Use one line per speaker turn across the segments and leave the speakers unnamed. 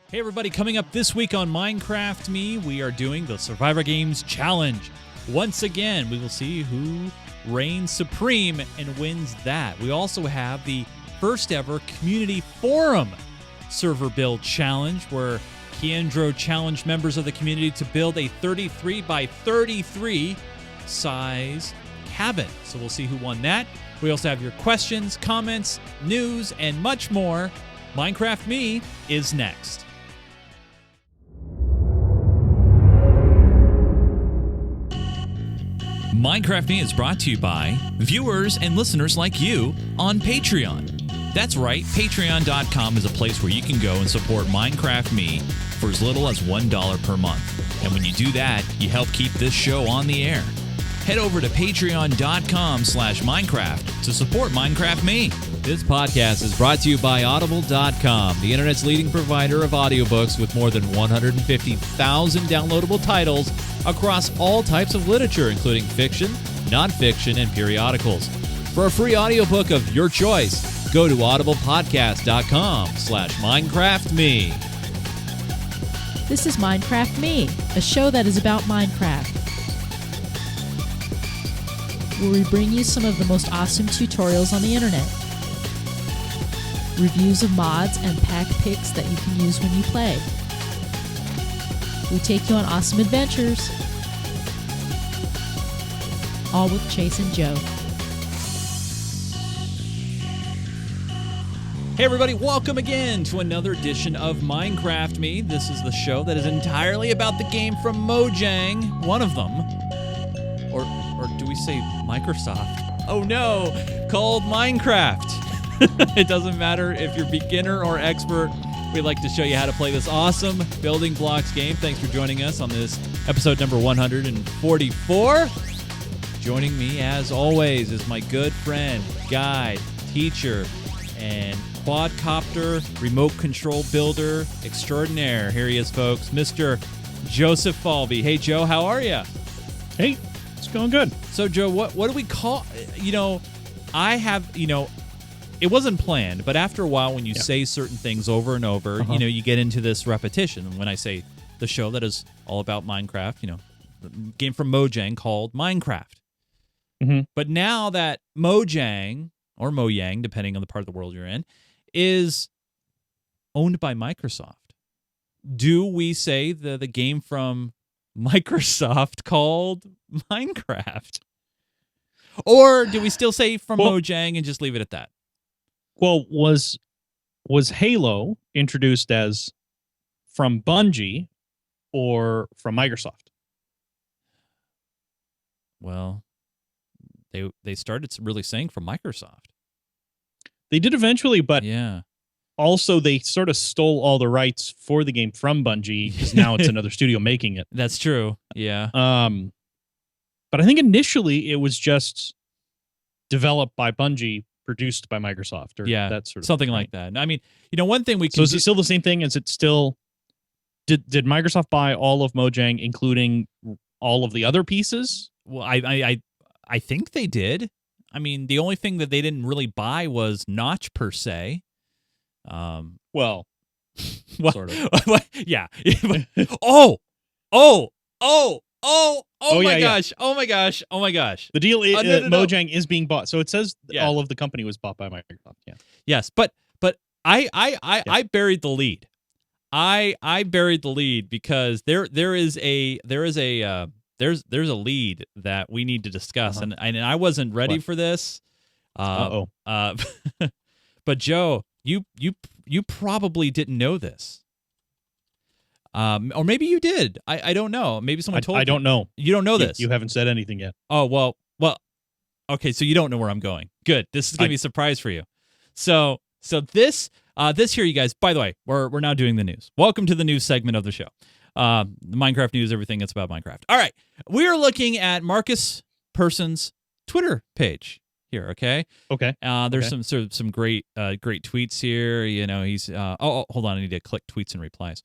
Hey everybody, coming up this week on Minecraft Me, we are doing the Survivor Games Challenge. Once again, we will see who reigns supreme and wins that. We also have the first ever Community Forum Server Build Challenge, where Keandro challenged members of the community to build a 33 by 33 size cabin. So we'll see who won that. We also have your questions, comments, news, and much more. Minecraft Me is next. Minecraft Me is brought to you by viewers and listeners like you on Patreon. That's right, patreon.com is a place where you can go and support Minecraft Me for as little as $1 per month. And when you do that, you help keep this show on the air. Head over to patreon.com/Minecraft to support Minecraft Me. This podcast is brought to you by Audible.com, the internet's leading provider of audiobooks with more than 150,000 downloadable titles across all types of literature, including fiction, nonfiction, and periodicals. For a free audiobook of your choice, go to audiblepodcast.com/MinecraftMe.
This is Minecraft Me, a show that is about Minecraft, where we bring you some of the most awesome tutorials on the internet, reviews of mods, and pack picks that you can use when you play. We take you on awesome adventures, all with Chase and Joe.
Hey everybody, welcome again to another edition of Minecraft Me. This is the show that is entirely about the game from Mojang, one of them. Or do we say Microsoft? Oh no, called Minecraft. It doesn't matter if you're beginner or expert. We'd like to show you how to play this awesome building blocks game. Thanks for joining us on this episode number 144. Joining me, as always, is my good friend, guide, teacher, and quadcopter remote control builder extraordinaire. Here he is, folks, Mr. Joseph Falvey. Hey, Joe, how are you?
Hey, it's going good.
So, Joe, what do we call, it wasn't planned, but after a while when you say certain things over and over, you get into this repetition. And when I say the show that is all about Minecraft, the game from Mojang called Minecraft.
Mm-hmm.
But now that Mojang, or Mojang, depending on the part of the world you're in, is owned by Microsoft, do we say the game from Microsoft called Minecraft? Or do we still say from Mojang and just leave it at that?
Well, was Halo introduced as from Bungie or from Microsoft?
Well, they started really saying from Microsoft.
They did eventually, but
yeah.
Also they sort of stole all the rights for the game from Bungie because now it's another studio making it.
That's true. Yeah.
But I think initially it was just developed by Bungie, produced by Microsoft, or that sort of
something like that. I mean, one thing we can.
So is it still the same thing? Is it still? Did Microsoft buy all of Mojang, including all of the other pieces?
Well, I think they did. I mean, the only thing that they didn't really buy was Notch per se.
Well, sort of.
Yeah. Oh my gosh. Oh my gosh.
The deal is
no.
Mojang is being bought. So it says all of the company was bought by Microsoft. Yeah.
Yes, but I buried the lead. I buried the lead because there's a lead that we need to discuss, and I wasn't ready for this. But Joe, you probably didn't know this. Or maybe you did. I don't know. Maybe someone told you.
I don't know.
You don't know this.
You haven't said anything yet.
Oh, well. Okay, so you don't know where I'm going. Good. This is going to be a surprise for you. So this here, you guys, by the way, we're now doing the news. Welcome to the news segment of the show. The Minecraft news, everything that's about Minecraft. All right. We're looking at Marcus Person's Twitter page here, okay?
Okay.
There's some great tweets here. He's hold on, I need to click tweets and replies.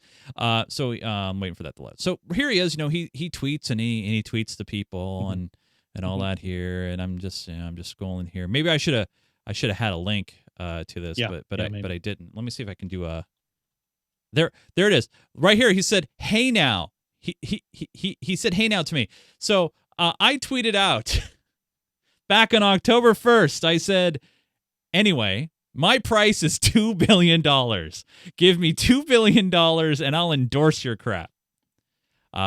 So I'm waiting for that to load. So here he is. He tweets and he tweets to people and all that here. And I'm just scrolling here. Maybe I should have had a link to this, but I didn't. Let me see if I can do a There it is. Right here, he said, "Hey now." He said, "Hey now" to me. So I tweeted out back on October 1st. I said, "Anyway, my price is $2 billion. Give me $2 billion and I'll endorse your crap."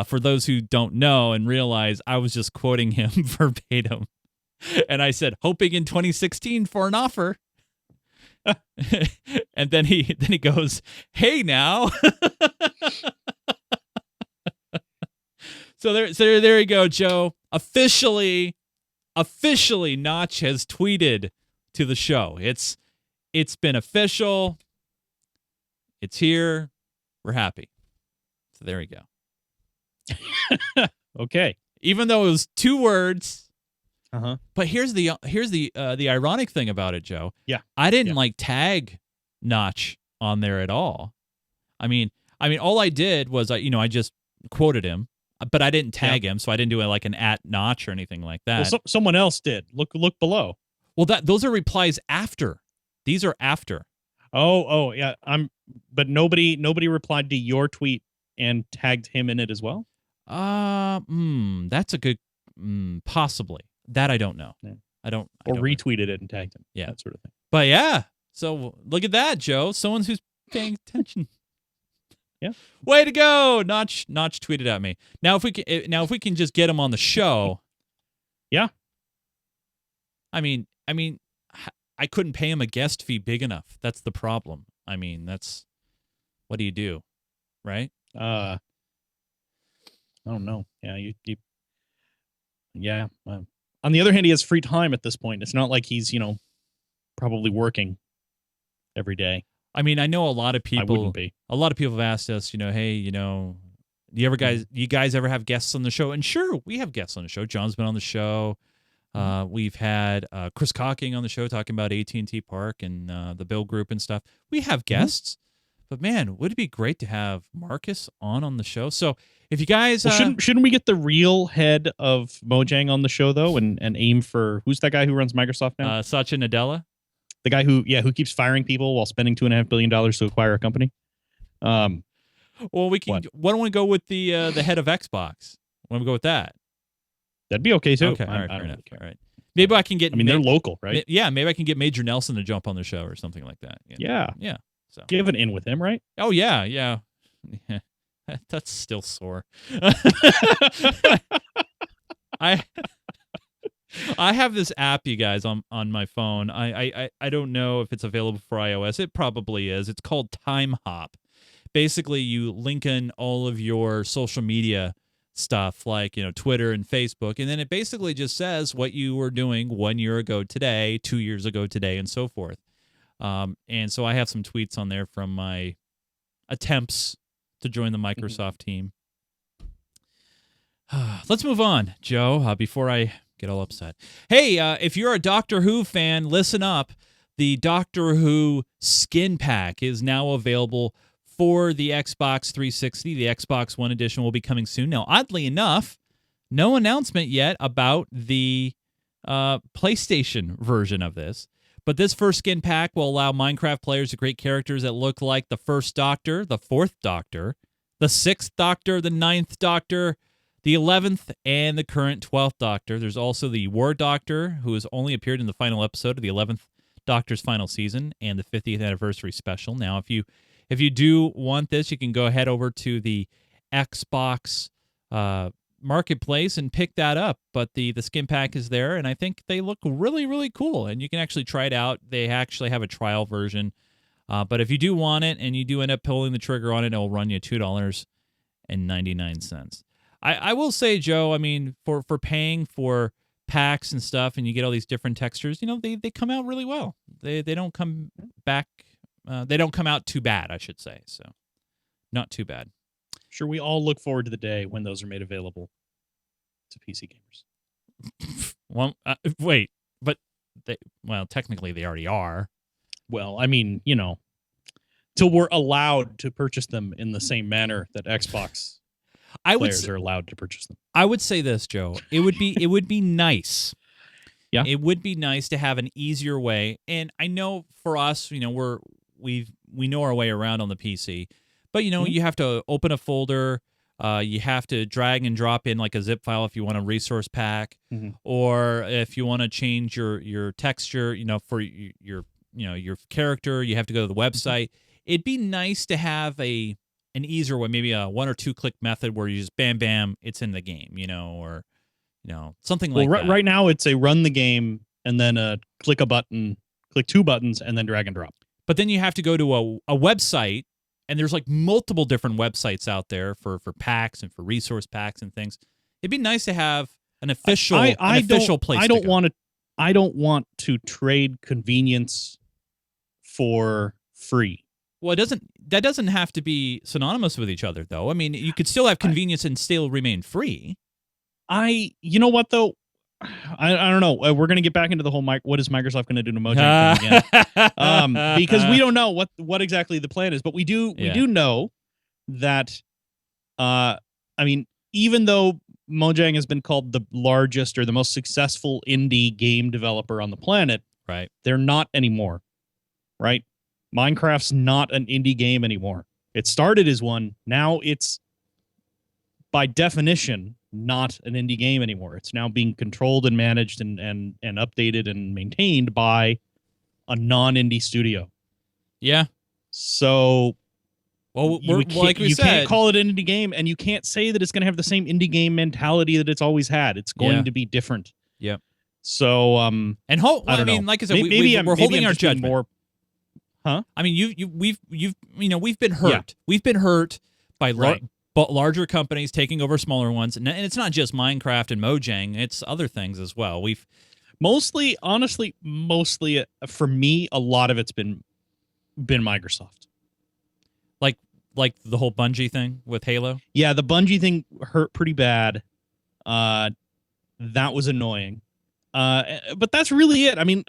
For those who don't know and realize, I was just quoting him verbatim. And I said, hoping in 2016 for an offer. And then he goes, "Hey now." So there you go, Joe. Officially, Notch has tweeted to the show. It's been official. It's here. We're happy. So there we go.
Okay.
Even though it was 2 words.
Uh-huh.
But here's the ironic thing about it, Joe.
Yeah.
I didn't tag Notch on there at all. I mean, all I did was I just quoted him, but I didn't tag him, so I didn't do an @Notch or anything like that.
Well, someone else did. Look below.
Well, those are replies after. These are after.
Oh yeah. But nobody replied to your tweet and tagged him in it as well.
That's a good possibly. That I don't know.
Yeah.
I don't
retweeted it and tagged him.
Yeah,
that sort of thing.
But yeah, so look at that, Joe. Someone who's paying attention.
Yeah.
Way to go, Notch tweeted at me. Now if we can just get him on the show.
Yeah.
I mean, I couldn't pay him a guest fee big enough. That's the problem. I mean, what do you do, right?
I don't know. Yeah, yeah. On the other hand, he has free time at this point. It's not like he's, probably working every day.
I mean, I know a lot of people.
I wouldn't be.
A lot of people have asked us, hey, do you guys ever have guests on the show? And sure, we have guests on the show. John's been on the show. We've had Chris Cocking on the show talking about AT&T Park and the Bill Group and stuff. We have guests, but man, would it be great to have Marcus on the show? So if you guys
shouldn't we get the real head of Mojang on the show though, and aim for who's that guy who runs Microsoft now?
Satya Nadella,
the guy who keeps firing people while spending $2.5 billion to acquire a company.
Well, we can. Why don't we go with the head of Xbox? Why don't we go with that?
That'd be okay too.
Okay, all right, fair enough. All right. Maybe I can get.
They're local, right?
Yeah, maybe I can get Major Nelson to jump on the show or something like that.
Yeah.
So
you have an in with him, right?
Oh yeah. That's still sore. I have this app, you guys, on my phone. I don't know if it's available for iOS. It probably is. It's called Time Hop. Basically, you link in all of your social media stuff like Twitter and Facebook, and then it basically just says what you were doing 1 year ago today, 2 years ago today, and so forth. And so I have some tweets on there from my attempts to join the Microsoft team. Let's move on, Joe, before I get all upset. Hey, if you're a Doctor Who fan, listen up. The Doctor Who skin pack is now available for the Xbox 360. The Xbox One edition will be coming soon. Now, oddly enough, no announcement yet about the PlayStation version of this. But this first skin pack will allow Minecraft players to create characters that look like the first Doctor, the fourth Doctor, the sixth Doctor, the ninth Doctor, the 11th, and the current 12th Doctor. There's also the War Doctor, who has only appeared in the final episode of the 11th Doctor's final season and the 50th anniversary special. Now, if you do want this, you can go ahead over to the Xbox marketplace and pick that up. But the skin pack is there, and I think they look really, really cool. And you can actually try it out. They actually have a trial version. But if you do want it and you do end up pulling the trigger on it, it'll run you $2.99. I will say, Joe, I mean, for paying for packs and stuff, and you get all these different textures, they come out really well. They don't come back. They don't come out too bad, I should say. So, not too bad.
Sure, we all look forward to the day when those are made available to PC gamers.
Well, wait, but technically they already are.
Well, I mean, till we're allowed to purchase them in the same manner that Xbox players are allowed to purchase them.
I would say this, Joe. It would be nice.
Yeah.
It would be nice to have an easier way. And I know for us, we know our way around on the PC. But, you have to open a folder. You have to drag and drop in like a zip file if you want a resource pack, or if you want to change your texture, for your character, you have to go to the website. It'd be nice to have an easier way, maybe a 1 or 2 click method where you just bam, bam, it's in the game, or something like that.
Right now it's a run the game and then click a button, click 2 buttons, and then drag and drop.
But then you have to go to a website. And there's like multiple different websites out there for packs and for resource packs and things. It'd be nice to have an official place.
I don't want to trade convenience for free.
Well, that doesn't have to be synonymous with each other, though. I mean, you could still have convenience and still remain free.
You know what though? I don't know. We're going to get back into the whole what is Microsoft going to do to Mojang thing again? Because we don't know what exactly the plan is, but we do know that. Even though Mojang has been called the largest or the most successful indie game developer on the planet,
right?
They're not anymore, right? Minecraft's not an indie game anymore. It started as one. Now it's, by definition, not an indie game anymore. It's now being controlled and managed and updated and maintained by a non-indie studio.
Yeah.
So,
like we said,
can't call it an indie game, and you can't say that it's going to have the same indie game mentality that it's always had. It's going to be different.
Yeah.
So,
I mean, like I said, we're holding our judgment.
More, huh?
I mean, we've been hurt. Yeah. We've been hurt by but larger companies taking over smaller ones, and it's not just Minecraft and Mojang; it's other things as well. We've
mostly for me, a lot of it's been Microsoft,
like the whole Bungie thing with Halo.
Yeah, the Bungie thing hurt pretty bad. That was annoying. But that's really it. I mean,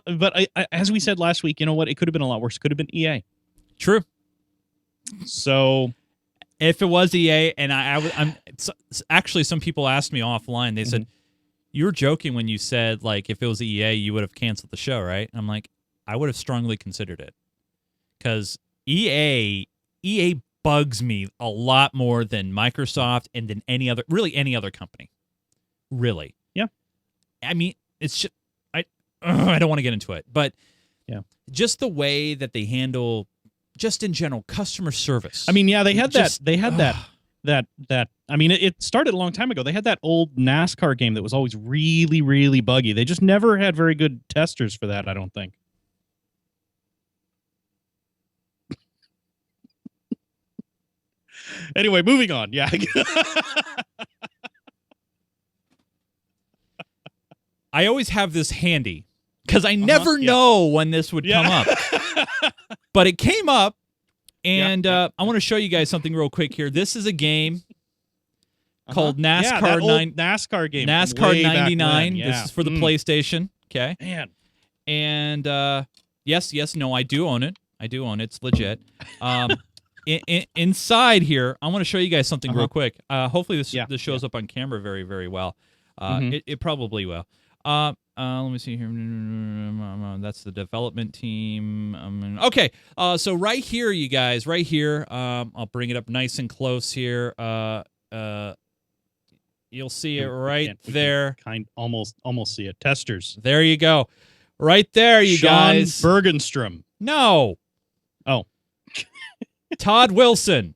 but as we said last week, you know what? It could have been a lot worse. It could have been EA.
True.
So.
If it was EA, and I'm actually, some people asked me offline. They said, "You were joking when you said like if it was EA, you would have canceled the show, right?" And I'm like, I would have strongly considered it, because EA bugs me a lot more than Microsoft and than any other company. Really,
yeah.
I mean, it's just I don't want to get into it, but just the way that they handle. Just in general, customer service.
I mean, yeah, they had that. I mean, it started a long time ago. They had that old NASCAR game that was always really, really buggy. They just never had very good testers for that, I don't think. Anyway, moving on. Yeah.
I always have this handy because I never know when this would come up. But it came up, and I want to show you guys something real quick here. This is a game called NASCAR
NASCAR game.
NASCAR 99.
Yeah.
This is for the PlayStation. Okay.
Man.
And yes, no, I do own it. It's legit. Inside here, I want to show you guys something real quick. Hopefully this shows up on camera very, very well. It probably will. Let me see here. That's the development team. Okay. So right here, you guys, right here. I'll bring it up nice and close here. You'll see it right there.
Almost see it. Testers.
There you go. Right there, you guys.
Sean Bergenstrom.
No.
Oh.
Todd Wilson.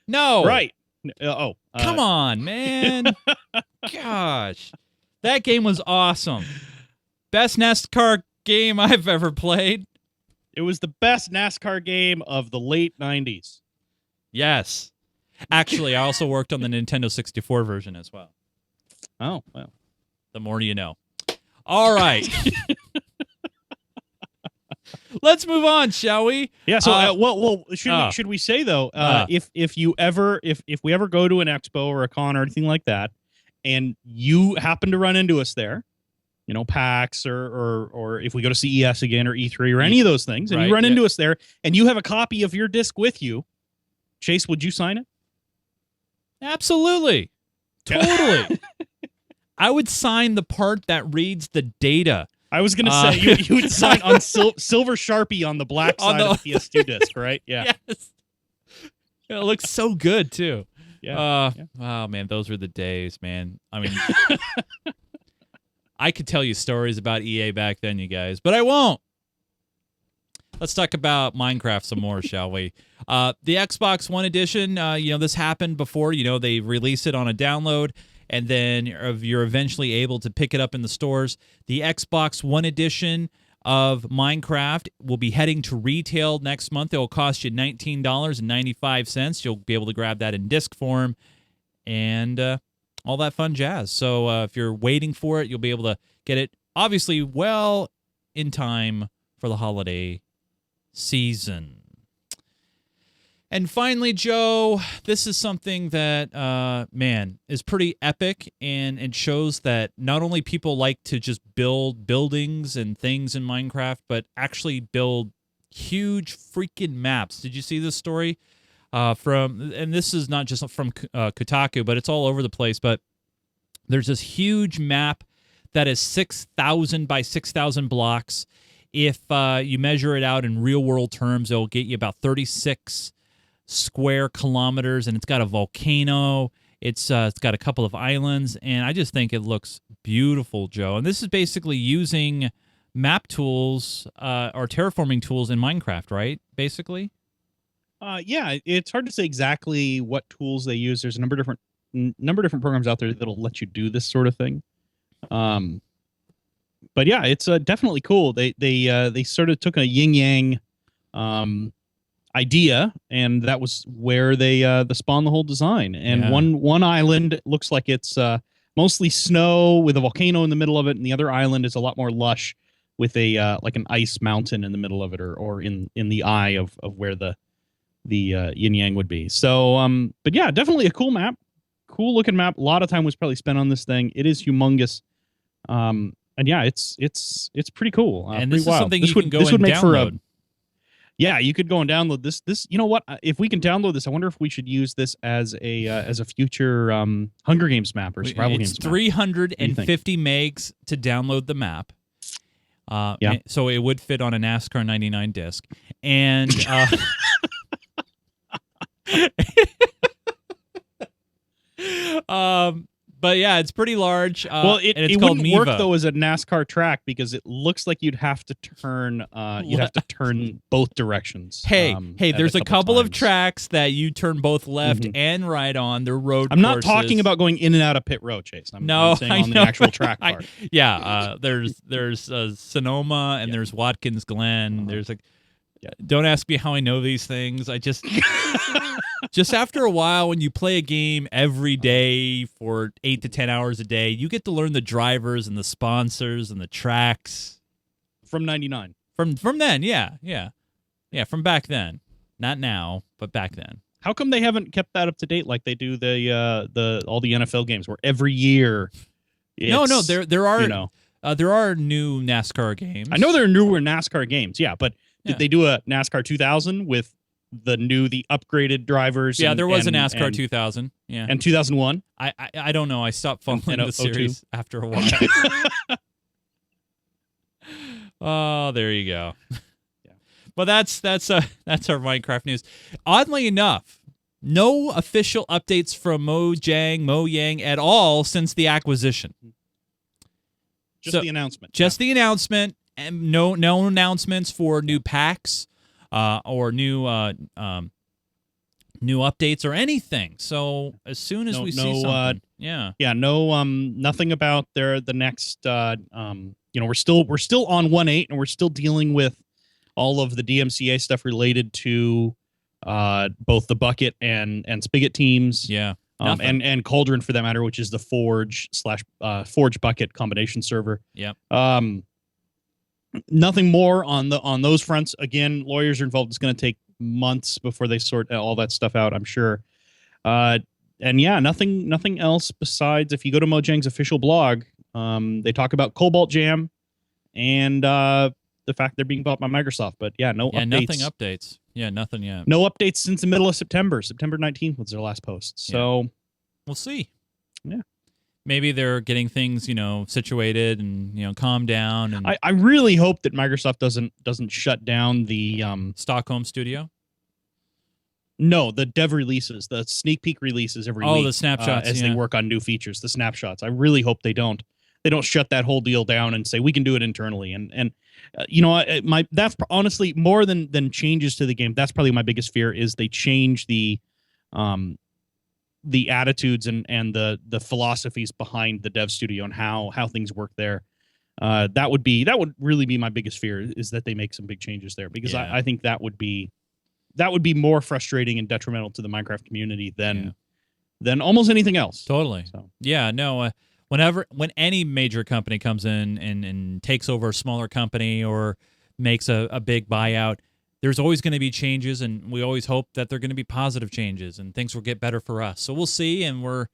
No.
Right.
Come on, man. Gosh. That game was awesome. Best NASCAR game I've ever played.
It was the best NASCAR game of the late 90s.
Yes. Actually, I also worked on the Nintendo 64 version as well.
Oh, well.
The more you know. All right. Let's move on, shall we?
Yeah. So, should we say though, if we ever go to an expo or a con or anything like that, and you happen to run into us there, PAX or if we go to CES again or E3 or any of those things, and you run into us there, and you have a copy of your disc with you, Chase, would you sign it?
Absolutely. Totally. I would sign the part that reads the data.
I was going to say, you would sign on silver Sharpie on the black side of the PS2 disc, right? Yeah.
Yes. It looks so good too.
Yeah.
Oh man, those were the days, man. I mean, I could tell you stories about EA back then, you guys, but I won't. Let's talk about Minecraft some more, shall we? The Xbox One edition, this happened before. They release it on a download, and then you're eventually able to pick it up in the stores. The Xbox One edition of Minecraft will be heading to retail next month. It will cost you $19.95. You'll be able to grab that in disc form and all that fun jazz. So if you're waiting for it, you'll be able to get it, obviously, well in time for the holiday season. And finally, Joe, this is something that, is pretty epic, and it shows that not only people like to just build buildings and things in Minecraft, but actually build huge freaking maps. Did you see this story? And this is not just from Kotaku, but it's all over the place, but there's this huge map that is 6,000 by 6,000 blocks. If you measure it out in real-world terms, it'll get you about 36 square kilometers, and it's got a volcano. It's got a couple of islands, and I just think it looks beautiful, Joe. And this is basically using map tools or terraforming tools in Minecraft, right? Basically.
Yeah, it's hard to say exactly what tools they use. There's a number of different programs out there that'll let you do this sort of thing. But yeah, it's definitely cool. They sort of took a yin yang idea, and that was where they spawned the whole design. And one island looks like it's mostly snow with a volcano in the middle of it, and the other island is a lot more lush with a like an ice mountain in the middle of it, or in the eye of where the yin yang would be. So but yeah, definitely a cool map, cool looking map. A lot of time was probably spent on this thing. It is humongous. And yeah, it's pretty cool.
And
pretty
this is
wild.
something you can go and download.
Yeah, you could go and download this. You know what? If we can download this, I wonder if we should use this as a future Hunger Games map or survival games map.
It's 350 megs to download the map.
Yeah.
So it would fit on a NASCAR 99 disc. And but yeah, it's pretty large.
Well,
and it's
it
called
wouldn't
Miva.
work though as a NASCAR track, because it looks like you'd have to turn. You'd have to turn both directions.
Hey, there's a couple of
times.
tracks that you turn both left and right on. They're road.
I'm not
courses.
talking about going in and out of pit road, Chase. I'm saying on the actual track part.
There's Sonoma and there's Watkins Glen. There's a. Don't ask me how I know these things. I just just after a while, when you play a game every day for 8 to 10 hours a day, you get to learn the drivers and the sponsors and the tracks.
From 99.
From then, yeah, from back then. Not now, but back then.
How come they haven't kept that up to date like they do the all the NFL games, where every year?
No, there are there are new NASCAR games.
I know there are newer NASCAR games, yeah, but did they do a NASCAR 2000 with the upgraded drivers?
Yeah, there was a NASCAR 2000. Yeah,
and 2001.
I don't know. I stopped following the series after a while. Oh, there you go. Yeah, but that's our Minecraft news. Oddly enough, no official updates from Mojang at all since the acquisition.
Just the announcement.
Just the announcement. And no announcements for new packs or new updates or anything. So as soon as we see something, nothing about the next. We're still on 1.8, and we're still dealing with all of the DMCA stuff related to both the Bucket and Spigot teams. Yeah.
And Cauldron, for that matter, which is the Forge Bucket combination server.
Yep.
Nothing more on those fronts. Again, lawyers are involved. It's going to take months before they sort all that stuff out, I'm sure. And yeah, nothing else besides, if you go to Mojang's official blog, they talk about Cobalt Jam and the fact they're being bought by Microsoft. But yeah, updates.
Nothing updates. Yeah, nothing yet.
No updates since the middle of September. September 19th was their last post. So
we'll see.
Yeah.
Maybe they're getting things, situated and calm down. And
I really hope that Microsoft doesn't shut down the
Stockholm studio.
No, the dev releases, the sneak peek releases every week.
The snapshots
as they work on new features, the snapshots. I really hope they don't shut that whole deal down and say we can do it internally. And that's honestly more than changes to the game. That's probably my biggest fear is they change the attitudes and the philosophies behind the dev studio and how things work there. That would really be my biggest fear is that they make some big changes there, because I think that would be more frustrating and detrimental to the Minecraft community than almost anything else.
Totally.
So.
Yeah, no, when any major company comes in and takes over a smaller company or makes a big buyout, there's always going to be changes, and we always hope that they're going to be positive changes and things will get better for us. So we'll see, and we're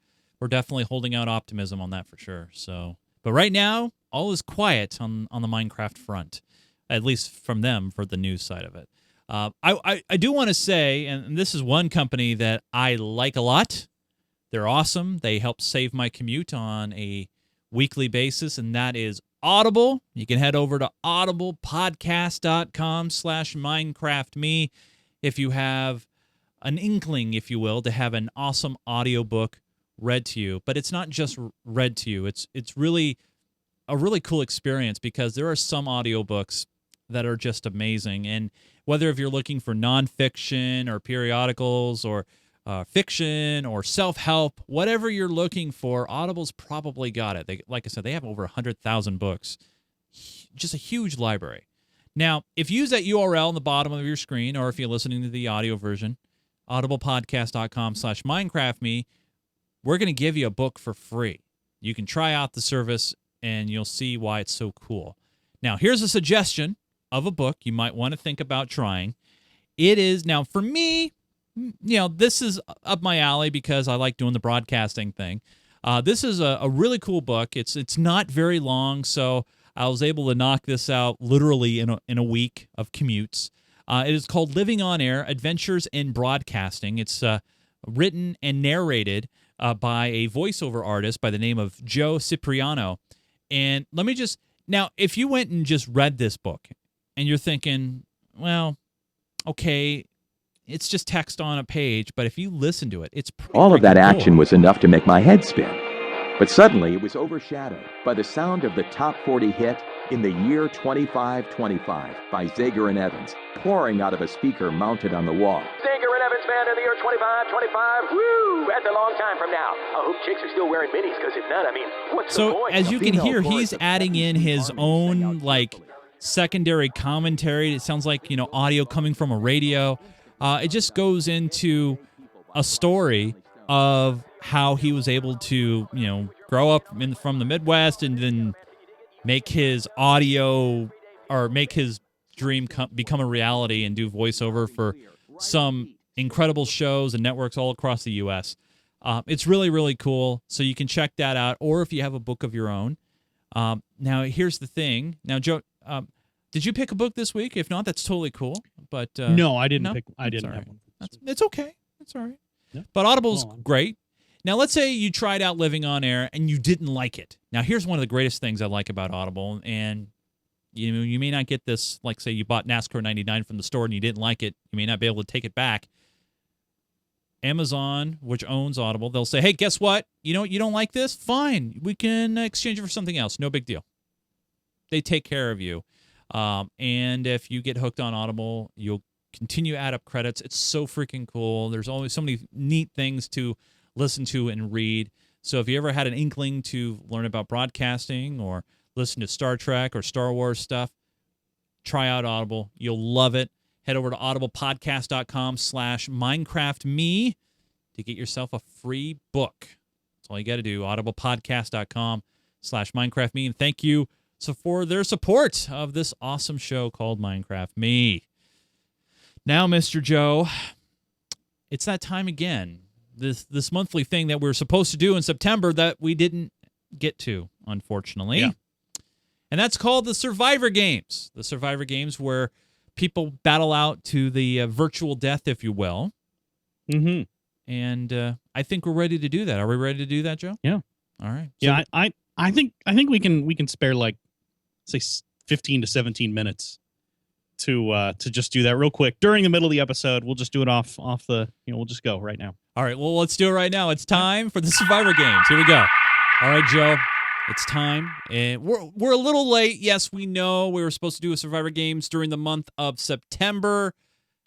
definitely holding out optimism on that for sure. So, but right now, all is quiet on the Minecraft front, at least from them for the news side of it. I do want to say, and this is one company that I like a lot. They're awesome. They help save my commute on a weekly basis, and that is Audible. You can head over to audiblepodcast.com/MinecraftMe if you have an inkling, if you will, to have an awesome audiobook read to you. But it's not just read to you. It's really a really cool experience, because there are some audiobooks that are just amazing. And whether if you're looking for nonfiction or periodicals or fiction or self-help, whatever you're looking for, Audible's probably got it. Like I said, they have over 100,000 books. Just a huge library. Now, if you use that URL on the bottom of your screen, or if you're listening to the audio version, audiblepodcast.com/MinecraftMe, we're going to give you a book for free. You can try out the service, and you'll see why it's so cool. Now, here's a suggestion of a book you might want to think about trying. It is, now for me, this is up my alley because I like doing the broadcasting thing. This is a really cool book. It's not very long, so I was able to knock this out literally in a week of commutes. It is called Living on Air, Adventures in Broadcasting. It's written and narrated by a voiceover artist by the name of Joe Cipriano. And let me just, now, if you went and just read this book and you're thinking, well, okay, it's just text on a page, but if you listen to it, it's pretty
All of that
cool.
action was enough to make my head spin. But suddenly it was overshadowed by the sound of the top 40 hit In the Year 2525 by Zager and Evans, pouring out of a speaker mounted on the wall.
Zager and Evans Band in the Year 2525. Woo! That's a long time from now. I hope chicks are still wearing minis, because if not, I mean, what's the
So
point?
as you can hear, he's adding in his own secondary commentary. It sounds like audio coming from a radio. It just goes into a story of how he was able to, grow up from the Midwest and then make his audio, or make his dream become a reality and do voiceover for some incredible shows and networks all across the U.S. It's really, really cool. So you can check that out, or if you have a book of your own. Now, here's the thing. Now, Joe, did you pick a book this week? If not, that's totally cool. But
no, I didn't
no?
pick. I didn't
That's
have
all
one.
right. It's okay. It's all right.
Yeah.
But Audible's great. Now, let's say you tried out Living on Air and you didn't like it. Now, here's one of the greatest things I like about Audible, and you may not get this. Like, say you bought NASCAR '99 from the store and you didn't like it, you may not be able to take it back. Amazon, which owns Audible, they'll say, "Hey, guess what? You don't like this? Fine, we can exchange it for something else. No big deal." They take care of you. And if you get hooked on Audible, you'll continue to add up credits. It's so freaking cool. There's always so many neat things to listen to and read. So if you ever had an inkling to learn about broadcasting or listen to Star Trek or Star Wars stuff, try out Audible. You'll love it. Head over to audiblepodcast.com/MinecraftMe to get yourself a free book. That's all you got to do. audiblepodcast.com/MinecraftMe. And thank you for their support of this awesome show called Minecraft Me. Now, Mr. Joe, it's that time again. This monthly thing that we were supposed to do in September that we didn't get to, unfortunately.
Yeah.
And that's called the Survivor Games. The Survivor Games where people battle out to the virtual death, if you will.
Mm-hmm.
And I think we're ready to do that. Are we ready to do that, Joe?
Yeah.
All right.
Yeah, I think we can spare, like, say 15 to 17 minutes to just do that real quick during the middle of the episode. We'll just do it off the. We'll just go right now.
All right, well, let's do it right now. It's time for the Survivor Games. Here we go. All right, Joe, it's time. And we're a little late. Yes, we know we were supposed to do a Survivor Games during the month of September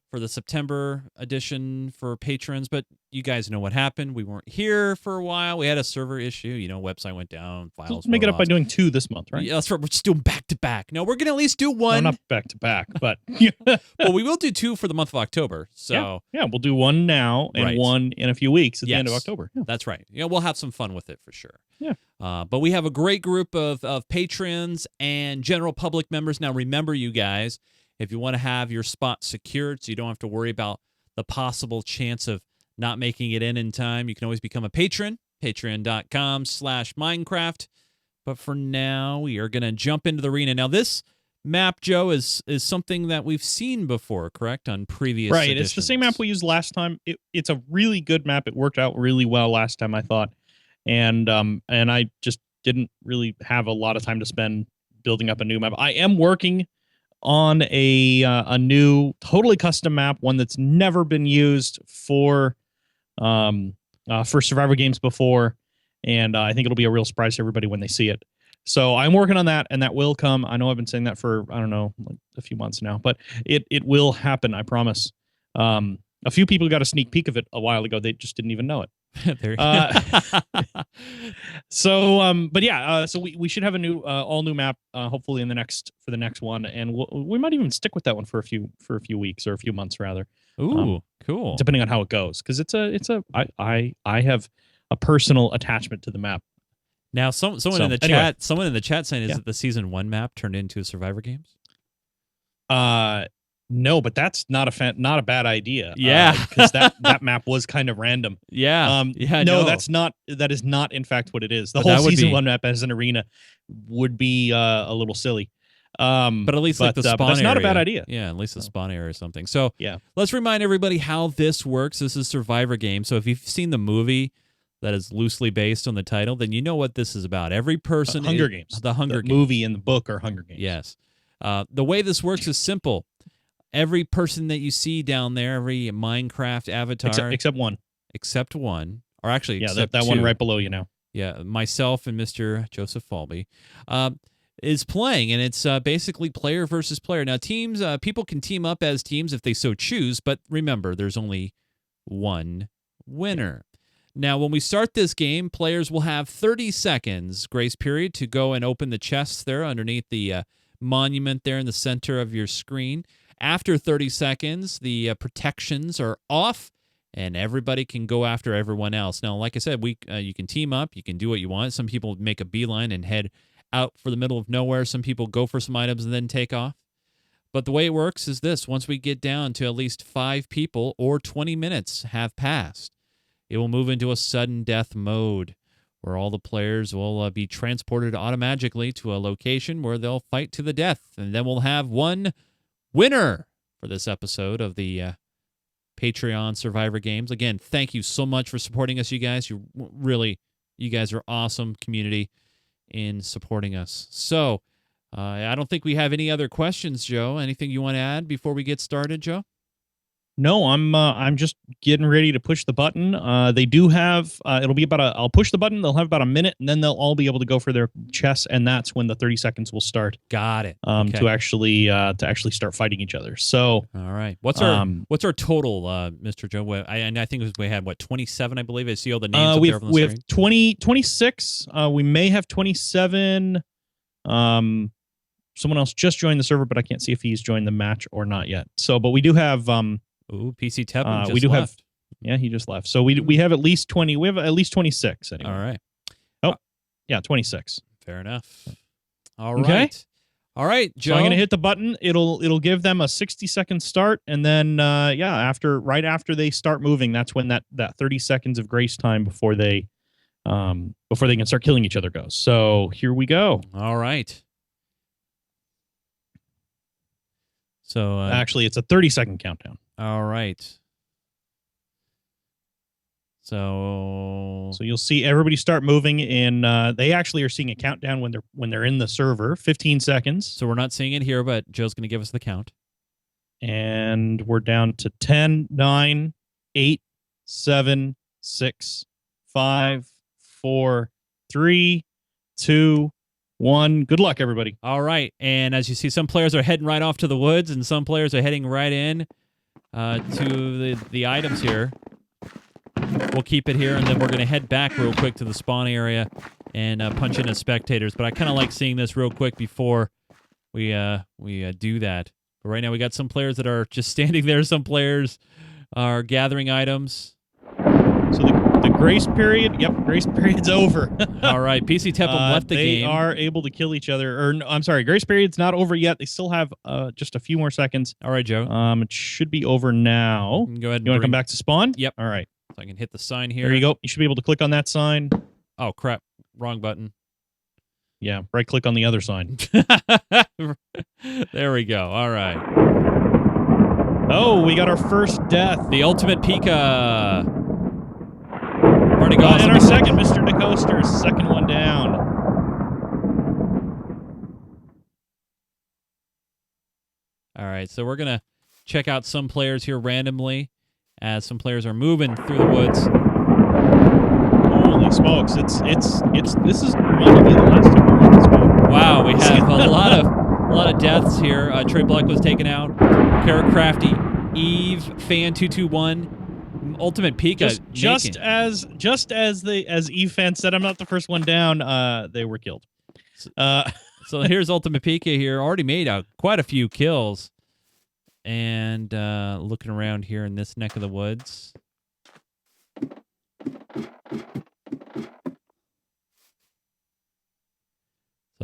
for the September edition for patrons, but you guys know what happened. We weren't here for a while. We had a server issue. Website went down, files
Let's make it up by doing 2 this month, right?
Yeah, that's right. We're just doing back-to-back. No, we're going to at least do one.
No, not back-to-back, but...
Well, we will do 2 for the month of October. So
Yeah, we'll do 1 now and 1 in a few weeks at the end of October. Yeah.
That's right. We'll have some fun with it for sure.
Yeah.
But we have a great group of patrons and general public members. Now, remember, you guys, if you want to have your spot secured so you don't have to worry about the possible chance of not making it in time, you can always become a patron, patreon.com/Minecraft. But for now, we are going to jump into the arena. Now, this map, Joe, is something that we've seen before, correct? On previous editions.
It's the same map we used last time. It's a really good map. It worked out really well last time, I thought. And I just didn't really have a lot of time to spend building up a new map. I am working on a new totally custom map, one that's never been used for Survivor Games before, and I think it'll be a real surprise to everybody when they see it. So I'm working on that, and that will come. I know I've been saying that for, I don't know, like a few months now, but it will happen, I promise. A few people got a sneak peek of it a while ago. They just didn't even know it. So we should have a new all new map hopefully for the next one, and we might even stick with that one for a few weeks or a few months rather.
Ooh, cool.
Depending on how it goes, because I have a personal attachment to the map.
Now, someone in the chat saying, is it the season 1 map turned into Survivor Games?
No, but that's not a bad idea.
Yeah,
because that map was kind of random.
Yeah.
No, that is not in fact what it is. The whole season 1 map as an arena would be a little silly.
But at least the spawn
that's
area.
not a bad idea.
Yeah, at least the spawn area or something. So
yeah,
let's remind everybody how this works. This is Survivor Game. So if you've seen the movie that is loosely based on the title, then you know what this is about. Every person...
Hunger Games.
The Hunger Games.
Movie and the book are Hunger Games.
Yes. The way this works is simple. Every person that you see down there, every Minecraft avatar...
Except one.
Except one. Or actually,
except that
2.
one right below you now.
Yeah, myself and Mr. Joseph Falby is playing, and it's basically player versus player. Now, teams, people can team up as teams if they so choose, but remember, there's only one winner. Now, when we start this game, players will have 30 seconds grace period to go and open the chests there underneath the monument there in the center of your screen. After 30 seconds, the protections are off, and everybody can go after everyone else. Now, like I said, you can team up. You can do what you want. Some people make a beeline and head out for the middle of nowhere. Some people go for some items and then take off. But the way it works is this. Once we get down to at least 5 people or 20 minutes have passed, it will move into a sudden death mode where all the players will be transported automatically to a location where they'll fight to the death. And then we'll have one winner for this episode of the Patreon Survivor Games. Again, thank you so much for supporting us, you guys. You guys are awesome community in supporting us. So, I don't think we have any other questions, Joe. Anything you want to add before we get started, Joe?
No, I'm just getting ready to push the button. They do have it'll be I'll push the button. They'll have about a minute, and then they'll all be able to go for their chests, and that's when the 30 seconds will start.
Got it. Okay.
To actually start fighting each other. So
all right, what's our total, Mr. Joe? I think we had 27, I believe. I see all the names up there on the
we
screen.
have 26. We may have 27. Someone else just joined the server, but I can't see if he's joined the match or not yet. So, but we do have
Ooh, PC Tevin just
we do
left.
He just left. So we have at least 20. We have at least 26 anyway.
All right.
Oh, yeah, 26.
Fair enough. All right. All right, Joe.
So I'm going to hit the button. It'll give them a 60-second start, and then right after they start moving, that's when that 30 seconds of grace time before they can start killing each other goes. So here we go.
All right. So
actually, it's a 30-second countdown.
All right. So
you'll see everybody start moving, and they actually are seeing a countdown when they're in the server. 15 seconds.
So we're not seeing it here, but Joe's going to give us the count.
And we're down to 10, 9, 8, 7, 6, 5, 4, 3, 2, 1. Good luck, everybody.
All right. And as you see, some players are heading right off to the woods, and some players are heading right in to the items here. We'll keep it here, and then we're going to head back real quick to the spawn area and punch in as spectators. But I kind of like seeing this real quick before we do that. But right now we got some players that are just standing there. Some players are gathering items.
So the grace period, grace period's over.
All right, PC Tepum left the game.
They are able to kill each other. Or no, I'm sorry, grace period's not over yet. They still have just a few more seconds.
All right, Joe.
It should be over now.
Go ahead.
You want to come back to spawn?
Yep.
All right.
So I can hit the sign here.
There you go. You should be able to click on that sign.
Oh, crap. Wrong button.
Yeah, right click on the other sign.
There we go. All right.
Oh, we got our first death.
The ultimate Pika. Running off.
And our second, Mr. DeCoaster, second one down.
All right, so we're going to check out some players here randomly as some players are moving through the woods.
Holy smokes. This is reminding me of the last time we were in this mode.
Wow, we have a lot of deaths here. Trey Black was taken out. Carrot Crafty, Eve, Fan221, Ultimate Pika.
Just as Eve Fan said, I'm not the first one down. They were killed.
So here's Ultimate Pika here. Already made quite a few kills. And looking around here in this neck of the woods.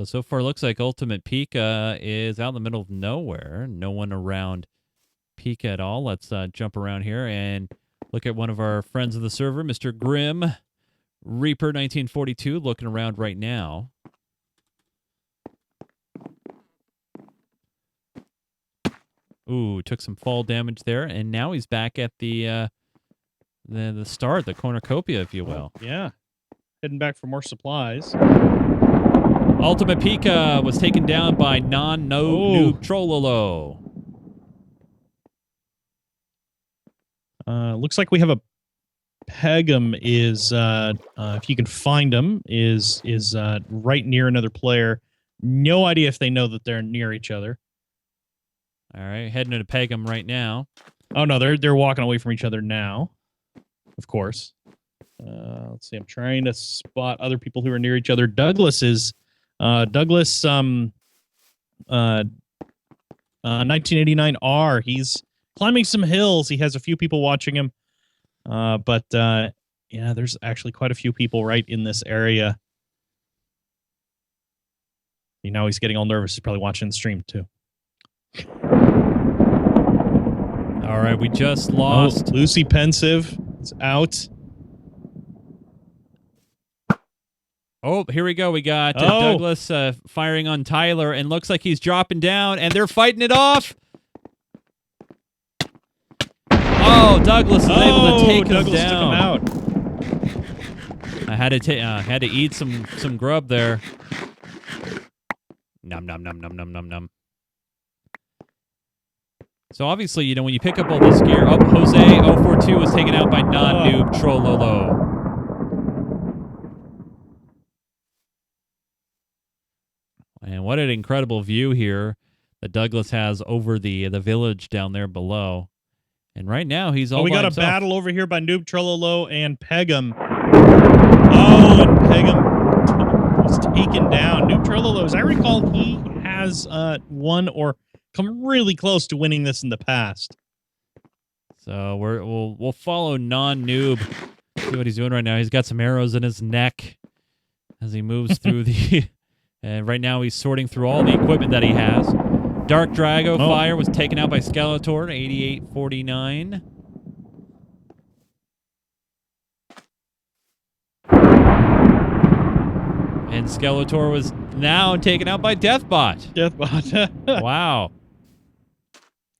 So far, looks like Ultimate Pika is out in the middle of nowhere. No one around Pika at all. Let's jump around here and look at one of our friends of the server, Mr. Grim Reaper 1942, looking around right now. Ooh, took some fall damage there, and now he's back at the start, the cornucopia, if you will.
Yeah, heading back for more supplies.
Ultimate Pika was taken down by non-noob Trollolo.
Looks like we have a Pegum is if you can find him is right near another player. No idea if they know that they're near each other.
All right, heading into Pegum right now.
Oh no, they're walking away from each other now. Of course. Let's see. I'm trying to spot other people who are near each other. Douglas 1989R. He's climbing some hills. He has a few people watching him. But yeah, there's actually quite a few people right in this area. You know, he's getting all nervous. He's probably watching the stream too.
All right, we just lost.
Lucy Pensive is out.
Oh, here we go. We got Douglas firing on Tyler, and looks like he's dropping down, and they're fighting it off. Oh, Douglas is able to take him down.
Took him out.
I had to eat some grub there. Nom nom nom nom nom nom nom. So obviously, you know, when you pick up all this gear, Jose 042 was taken out by non-noob Trollolo. And what an incredible view here that Douglas has over the village down there below. And right now, he's all
we
by
got
himself.
a battle over here by Noob Trololo and Pegum. Oh, and Pegum was taken down. Noob Trololo, as I recall, he has won or come really close to winning this in the past.
So we'll follow non-noob. See what he's doing right now. He's got some arrows in his neck as he moves through the... And right now he's sorting through all the equipment that he has. Dark Drago Fire was taken out by Skeletor, 8849. And Skeletor was now taken out by Deathbot.
Deathbot.
Wow.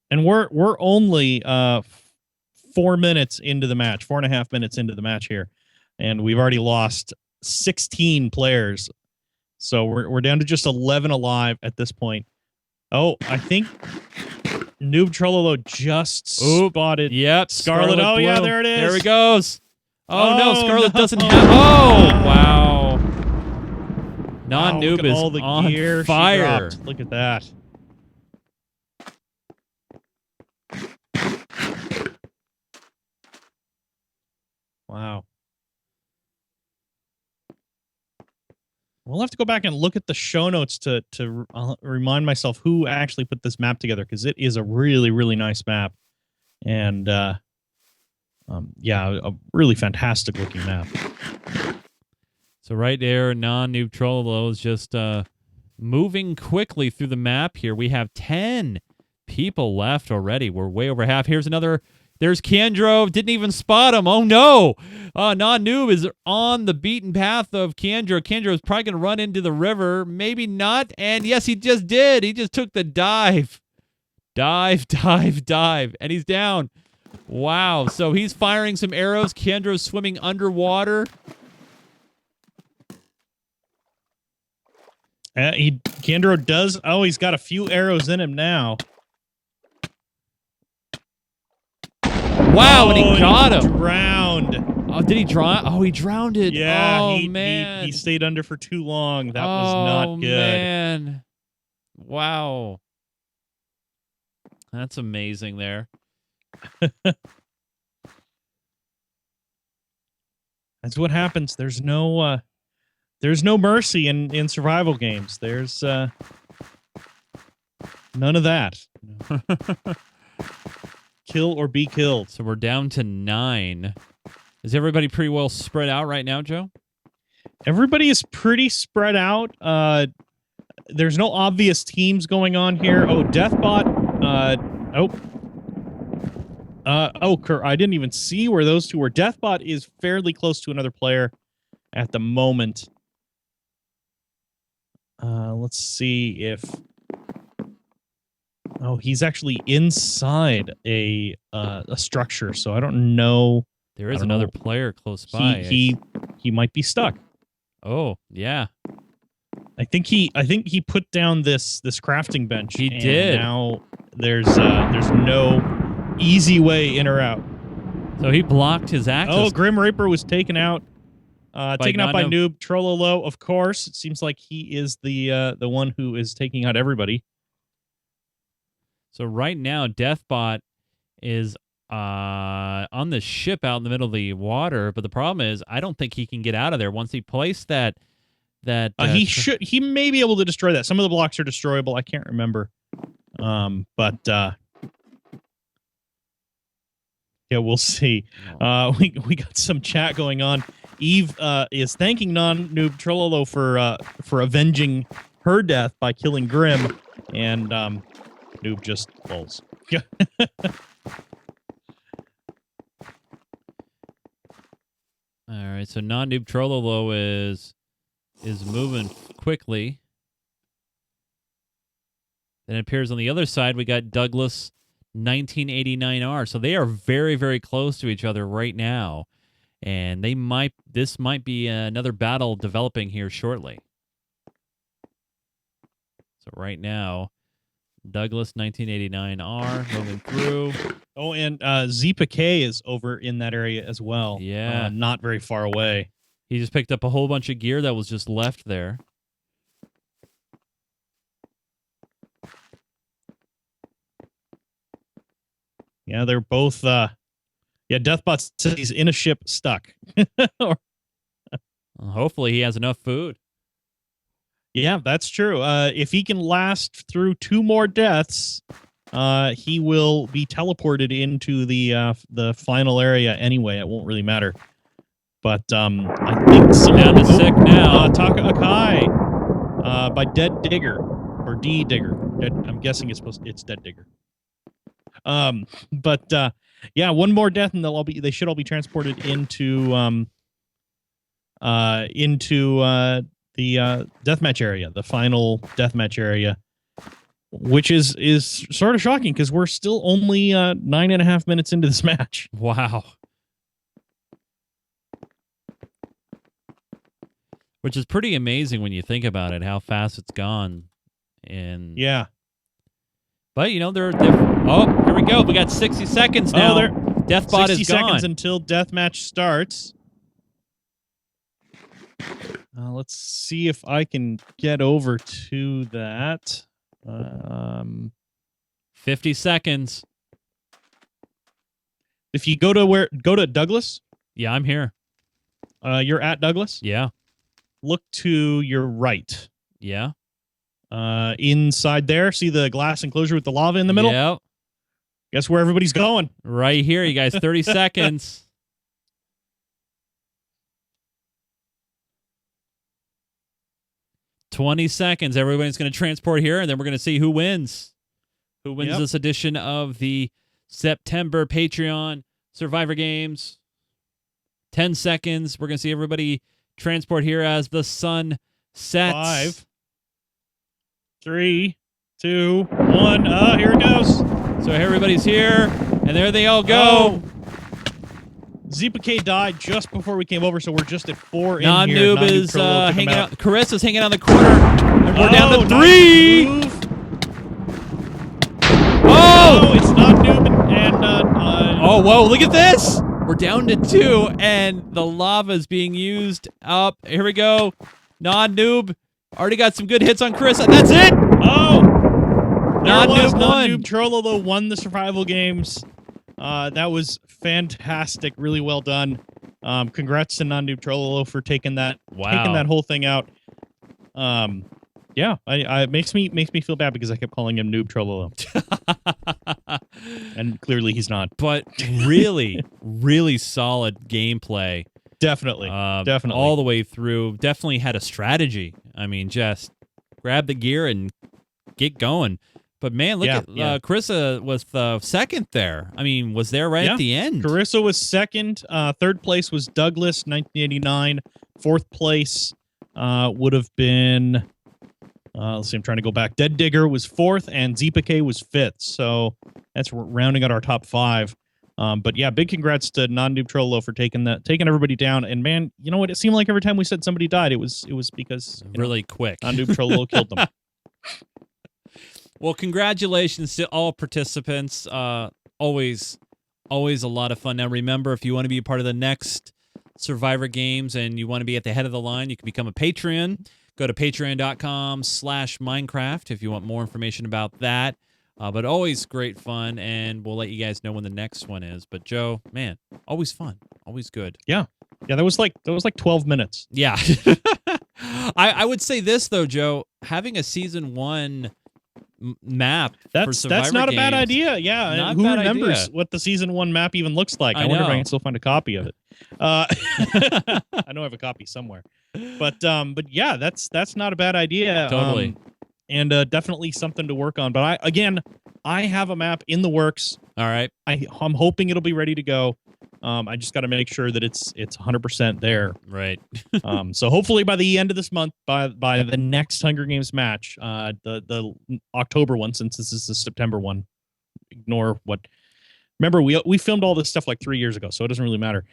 And we're only 4 minutes into the match, 4.5 minutes into the match here. And we've already lost 16 players. So we're down to just 11 alive at this point. Oh, I think Noob Trololo just spotted
Yep.
Scarlet. Oh, yeah,
Bloom.
there it is.
There he goes. Oh, no, Scarlet
no.
doesn't have... Oh, wow. Non-Noob
look at
is
all the
on
gear
fire.
She dropped. Look at that. Wow. We'll have to go back and look at the show notes to remind myself who actually put this map together, because it is a really, really nice map. And, yeah, a really fantastic looking map.
So right there, Non-Noob Trololo is just moving quickly through the map here. We have 10 people left already. We're way over half. Here's another... There's Kandro. Didn't even spot him. Oh, no. Non-Noob is on the beaten path of Kandro. Kandro is probably going to run into the river. Maybe not. And yes, he just did. He just took the dive. Dive. And he's down. Wow. So he's firing some arrows. Kandro's swimming underwater.
Kandro does... Oh, he's got a few arrows in him now.
Wow, and he got him.
Drowned.
Oh, did he drown? Oh, he drowned it.
Yeah,
oh,
he,
man.
He stayed under for too long. That was not good.
Man. Wow. That's amazing there.
That's what happens. There's no mercy in survival games. There's none of that. Kill or be killed.
So we're down to 9. Is everybody pretty well spread out right now, Joe?
Everybody is pretty spread out. There's no obvious teams going on here. Oh, Deathbot. I didn't even see where those two were. Deathbot is fairly close to another player at the moment. Let's see if... Oh, he's actually inside a structure, so I don't know.
There is another player close by.
He might be stuck.
Oh, yeah.
I think he put down this crafting bench.
He did.
Now there's no easy way in or out.
So he blocked his access.
Oh, Grim Reaper was taken out. Taken out by Noob Trololo, of course. It seems like he is the one who is taking out everybody.
So right now, Deathbot is on the ship out in the middle of the water, but the problem is I don't think he can get out of there once he placed that.
He may be able to destroy that. Some of the blocks are destroyable. I can't remember. But yeah, we'll see. We got some chat going on. Eve is thanking Non-Noob Trololo for avenging her death by killing Grim, and Noob just lulls. Yeah.
All right, so Non-Noob Trololo is moving quickly. Then it appears on the other side we got Douglas 1989R. So they are very, very close to each other right now. And this might be another battle developing here shortly. So right now, Douglas 1989R moving through.
Oh, and Zeepa K is over in that area as well.
Yeah.
Not very far away.
He just picked up a whole bunch of gear that was just left there.
Yeah, they're both... Deathbot says he's in a ship stuck.
Well, hopefully he has enough food.
Yeah, that's true. If he can last through 2 more deaths, he will be teleported into the final area anyway. It won't really matter. But I think
down to 6 now.
Taka Akai by Dead Digger or D Digger. I'm guessing it's Dead Digger. But yeah, 1 more death and they should all be transported into the deathmatch area, the final deathmatch area, which is sort of shocking because we're still only 9.5 minutes into this match.
Wow. Which is pretty amazing when you think about it, how fast it's gone. And
yeah.
But, there are different... Oh, here we go. We got 60 seconds now.
there.
Deathbot
60
is gone.
seconds until deathmatch starts. Let's see if I can get over to that.
50 seconds.
If you go to Douglas,
Yeah, I'm here.
you're at Douglas.
Yeah.
Look to your right.
Yeah.
Inside there, see the glass enclosure with the lava in the middle?
Yep.
Guess where everybody's going?
Right here, you guys. 30 seconds. $20 seconds. Everybody's going to transport here, and then we're going to see who wins. Who wins this edition of the September Patreon Survivor Games. 10 seconds. We're going to see everybody transport here as the sun sets.
5, 3, 2, 1. Here it goes.
So everybody's here, and there they all go.
Zeepa K died just before we came over, so we're just at 4 in here.
Non-noob is
Trollo took him
hanging
out.
out. Carissa's hanging out in the corner, and we're down to 3.
Nice move.
Oh!
It's not noob and
Oh, whoa, look at this. We're down to 2, and the lava is being used up. Here we go. Non-noob. Already got some good hits on Carissa. That's it.
Oh!
Non-noob won.
Non-noob Trollo won the survival games. That was fantastic. Really well done. Congrats to Non-noob Trollo for taking that whole thing out. Yeah, it makes me feel bad because I kept calling him Noob Trololo. And clearly he's not.
But really, really solid gameplay.
Definitely. Definitely.
All the way through. Definitely had a strategy. I mean, just grab the gear and get going. But man, look at Carissa was second there. I mean, was there right at the end.
Carissa was second. Third place was Douglas, 1989. Fourth place would have been... let's see, I'm trying to go back. Dead Digger was fourth, and Zeepa K was fifth. So that's rounding out our top 5. But yeah, big congrats to Non-Noob Trollo for taking everybody down. And man, you know what? It seemed like every time we said somebody died, it was because
really quick.
Non-Noob Trollo killed them.
Well, congratulations to all participants. Always a lot of fun. Now, remember, if you want to be a part of the next Survivor Games and you want to be at the head of the line, you can become a Patreon. Go to patreon.com/Minecraft if you want more information about that. But always great fun, and we'll let you guys know when the next one is. But Joe, man, always fun, always good.
Yeah, that was like 12 minutes.
Yeah. I would say this though, Joe, having a season 1 map for Survivor
that's not
games,
a bad idea. Yeah,
not
who
a bad
remembers
idea.
what the season 1 map even looks like?
I
wonder if I
know.
can still find a copy of it. I know I have a copy somewhere. But yeah, that's not a bad idea.
Totally.
And definitely something to work on. But I have a map in the works.
All right.
I'm hoping it'll be ready to go. I just got to make sure that it's 100% there.
Right.
So hopefully by the end of this month, by the next Hunger Games match, the October one, since this is the September one, ignore what. Remember, we filmed all this stuff like 3 years ago, so it doesn't really matter.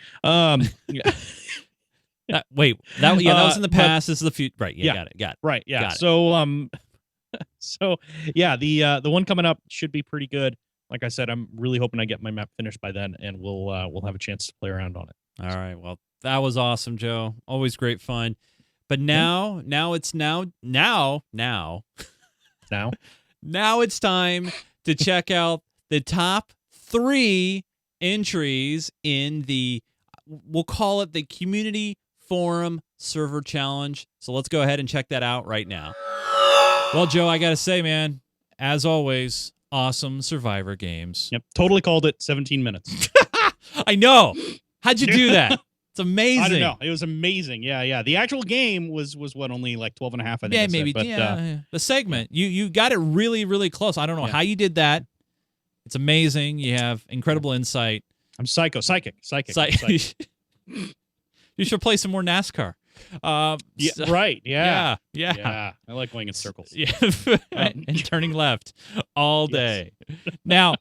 Wait, that was in the past. This is the future. Right. Yeah. Got it.
Right. Yeah.
Got it.
So so yeah, the one coming up should be pretty good. Like I said, I'm really hoping I get my map finished by then, and we'll have a chance to play around on it.
All right. Well, that was awesome, Joe. Always great fun. But now it's time to check out the top 3 entries in the, we'll call it the Community Forum Server Challenge. So let's go ahead and check that out right now. Well, Joe, I got to say, man, as always, awesome Survivor Games.
Yep, totally called it. 17 minutes.
I know. How'd you do that? It's amazing.
I don't know. It was amazing. Yeah. The actual game was what, only like 12 and a half, I think.
Yeah, maybe. But the segment, you got it really, really close. I don't know how you did that. It's amazing. You have incredible insight.
I'm psychic.
You should play some more NASCAR.
Right.
Yeah.
I like going in circles.
Yeah. And turning left all day. Now,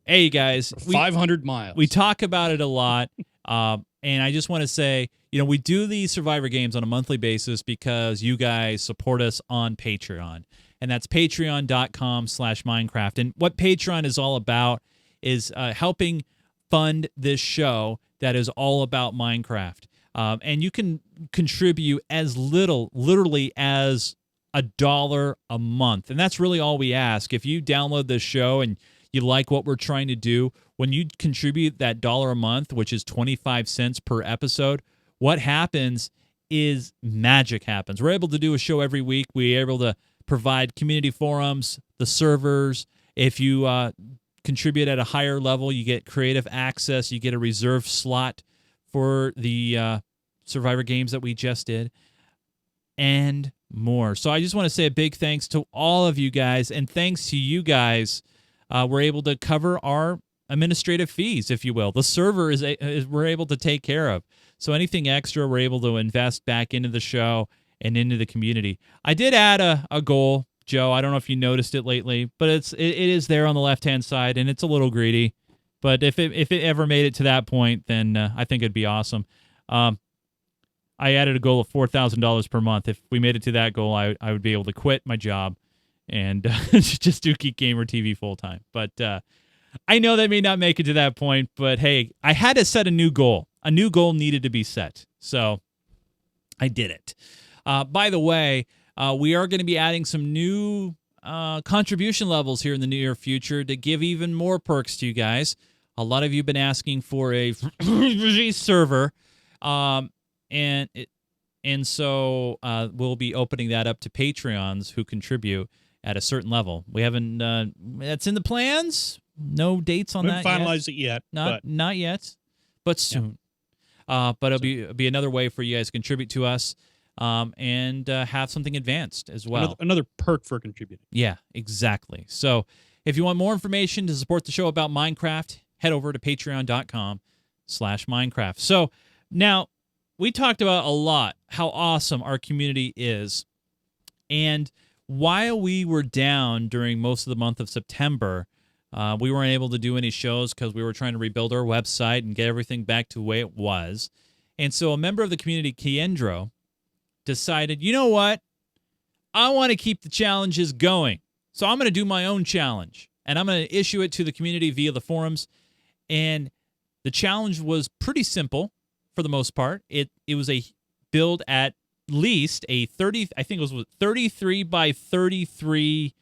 hey, guys.
500 miles.
We talk about it a lot. And I just want to say, we do these Survivor Games on a monthly basis because you guys support us on Patreon. and that's patreon.com/Minecraft. And what Patreon is all about is helping fund this show that is all about Minecraft. And you can contribute as little, literally as $1 a month. And that's really all we ask. If you download this show and you like what we're trying to do, when you contribute that $1 a month, which is 25 cents per episode, what happens is magic happens. We're able to do a show every week. We're able to provide community forums, the servers. If you contribute at a higher level, you get creative access. You get a reserved slot for the Survivor games that we just did, and more. So I just want to say a big thanks to all of you guys, and thanks to you guys, we're able to cover our administrative fees, if you will. The server is we're able to take care of. So anything extra, we're able to invest back into the show and into the community. I did add a goal, Joe. I don't know if you noticed it lately, but it is there on the left-hand side, and it's a little greedy. But if it ever made it to that point, then I think it'd be awesome. I added a goal of $4,000 per month. If we made it to that goal, I would be able to quit my job and just do Geek Gamer TV full time. But I know that may not make it to that point. But hey, I had to set a new goal. A new goal needed to be set, so I did it. By the way, we are going to be adding some new contribution levels here in the near future to give even more perks to you guys. A lot of you have been asking for a server, and so we'll be opening that up to Patreons who contribute at a certain level. We haven't. That's in the plans. No dates on that.
We haven't finalized it yet.
Not yet, but soon. But it'll be another way for you guys to contribute to us, and have something advanced as well.
Another perk for contributing.
Yeah, exactly. So if you want more information to support the show about Minecraft, head over to patreon.com/Minecraft. So now we talked about a lot how awesome our community is. And while we were down during most of the month of September, we weren't able to do any shows because we were trying to rebuild our website and get everything back to the way it was. And so a member of the community, Kiendro, decided, you know what? I want to keep the challenges going. So I'm going to do my own challenge. And I'm going to issue it to the community via the forums. And the challenge was pretty simple for the most part. It was a build at least a 33 by 33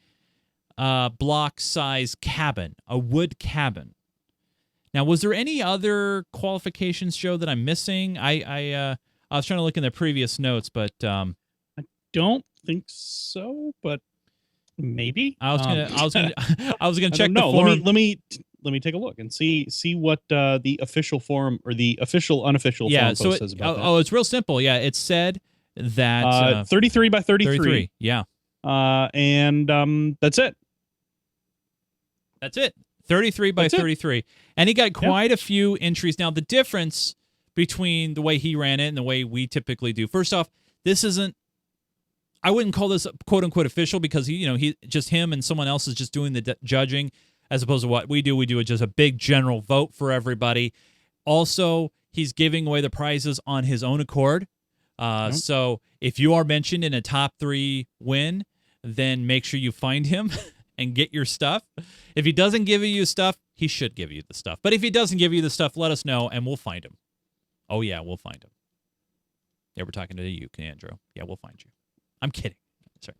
block size cabin, a wood cabin. Now, was there any other qualifications, Joe, that I'm missing? I was trying to look in the previous notes, but
I don't think so. But maybe
I was gonna check the
forum. Let me take a look and see what the official forum or the official unofficial forum post says about that.
Oh, it's real simple. Yeah, it said that
33 by 33.
33. Yeah.
And that's it.
That's it. 33 by 33. And he got quite a few entries. Now, the difference between the way he ran it and the way we typically do. First off, this isn't, I wouldn't call this quote unquote official because he just him and someone else is just doing the judging as opposed to what we do. We do just a big general vote for everybody. Also, he's giving away the prizes on his own accord. So if you are mentioned in a top 3 win, then make sure you find him and get your stuff. If he doesn't give you stuff, he should give you the stuff. But if he doesn't give you the stuff, let us know and we'll find him. Oh, yeah, we'll find him. Yeah, we're talking to you, Andrew. Yeah, we'll find you. I'm kidding. Sorry.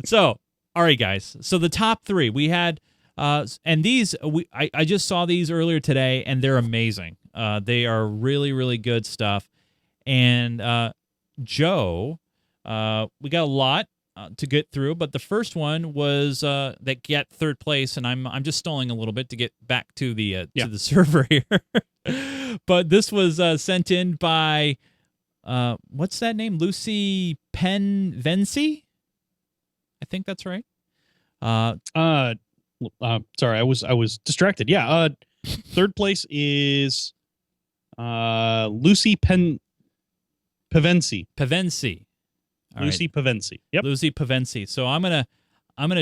So, all right, guys. So the top 3, we had, and these, I just saw these earlier today, and they're amazing. They are really, really good stuff. And Joe, we got a lot to get through, but the first one was that get third place, and I'm just stalling a little bit to get back to the server here. But this was sent in by what's that name? Lucy Penvency? I think that's right.
Sorry, I was distracted. Yeah. Third place is Lucy Pavency.
Pavency.
Lucy Pavency. Yep.
Lucy Pavency. So I'm gonna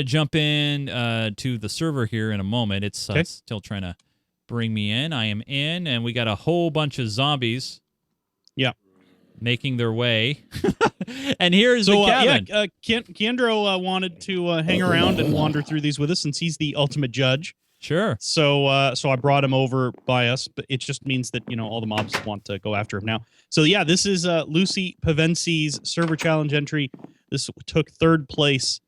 jump in to the server here in a moment. It's still trying to bring me in. I am in, and we got a whole bunch of zombies.
Yeah.
making their way. And here's the cabin.
Keandro wanted to hang around and wander through these with us since he's the ultimate judge.
Sure.
So I brought him over by us, but it just means that, all the mobs want to go after him now. So yeah, this is Lucy Pavensi's server challenge entry. This took third place.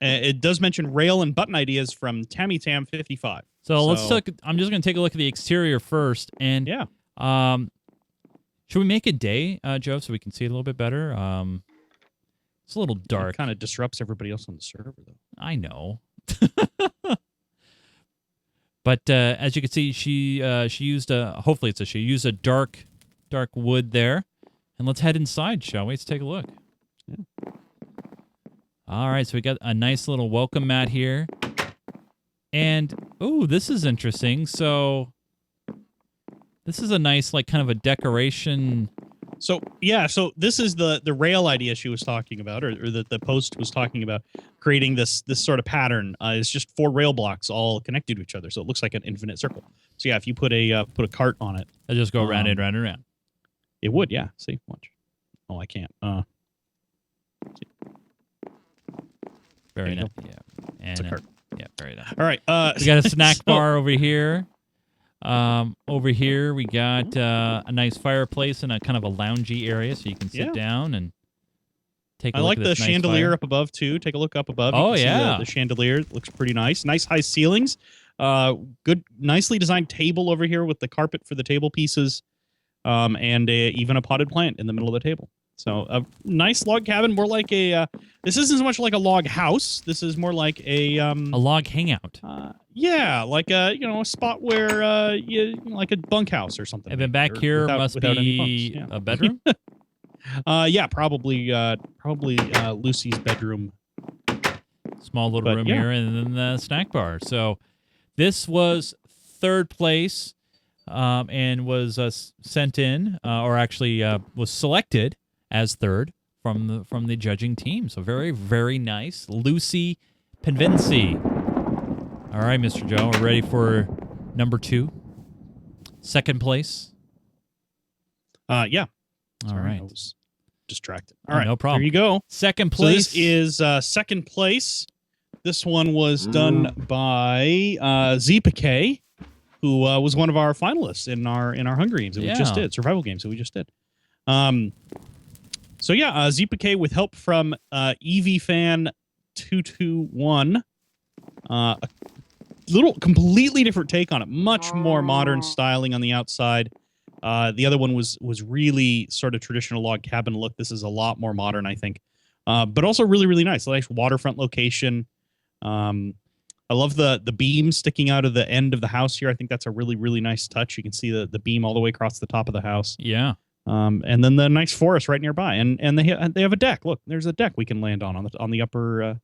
It does mention rail and button ideas from Tammy Tam 55.
So let's look. I'm just going to take a look at the exterior first. And
yeah.
Should we make it day, Joe, so we can see it a little bit better? It's a little dark.
It kind of disrupts everybody else on the server, though.
I know. But as you can see, she used hopefully it's she used a dark wood there. And let's head inside, shall we? Let's take a look.
Yeah.
All right, so we got a nice little welcome mat here. And this is interesting. So this is a nice kind of a decoration.
So this is the rail idea she was talking about, or the post was talking about, creating this sort of pattern. It's just 4 rail blocks all connected to each other, so it looks like an infinite circle. So yeah, if you put a cart on it,
it'll just go round and round and round.
It would, yeah. See, watch. Oh, I can't.
Very nice. Yeah, and
it's a cart.
Yeah, very nice.
All right.
We got a snack bar over here. Over here, we got a nice fireplace and a kind of a loungy area, so you can sit down and take a look at this.
I like the
nice
chandelier
fire.
up above, too. Take a look up above.
Oh,
you can
yeah.
See the chandelier looks pretty nice. Nice high ceilings. Good, nicely designed table over here with the carpet for the table pieces, and even a potted plant in the middle of the table. So a nice log cabin, more like a. This isn't so much like a log house. This is more like a
log hangout.
Yeah, like a spot where you like a bunkhouse or something.
And then back here must be a bedroom.
Yeah, probably Lucy's bedroom.
Small little room here, and then the snack bar. So this was third place, and was sent in, or actually was selected as third from the judging team. So very, very nice. Lucy Pavensi. All right, Mr. Joe, we're ready for number 2. Second place.
Yeah.
All right.
I was distracted. All right.
No problem.
There you go.
Second place.
So this is second place. This one was done by ZPK, who was one of our finalists in our Hunger Games that we just did, survival games that we just did. So yeah, ZPK with help from EVFan221. A little completely different take on it. Much more modern styling on the outside. The other one was really sort of traditional log cabin look. This is a lot more modern, I think. But also really, really nice. A nice waterfront location. I love the beam sticking out of the end of the house here. I think that's a really, really nice touch. You can see the beam all the way across the top of the house.
Yeah.
And then the nice forest right nearby. And they have a deck. Look, there's a deck we can land on the upper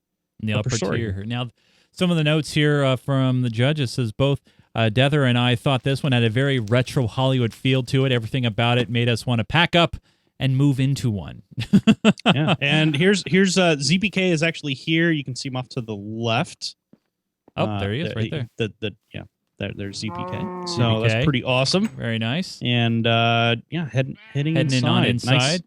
story
tier. Now, some of the notes here from the judges says both Dether and I thought this one had a very retro Hollywood feel to it. Everything about it made us want to pack up and move into one.
Yeah. And here's ZPK is actually here. You can see him off to the left.
Oh, there he is, right there.
There's ZPK. So that's pretty awesome.
Very nice.
And heading inside.
In on inside.
Nice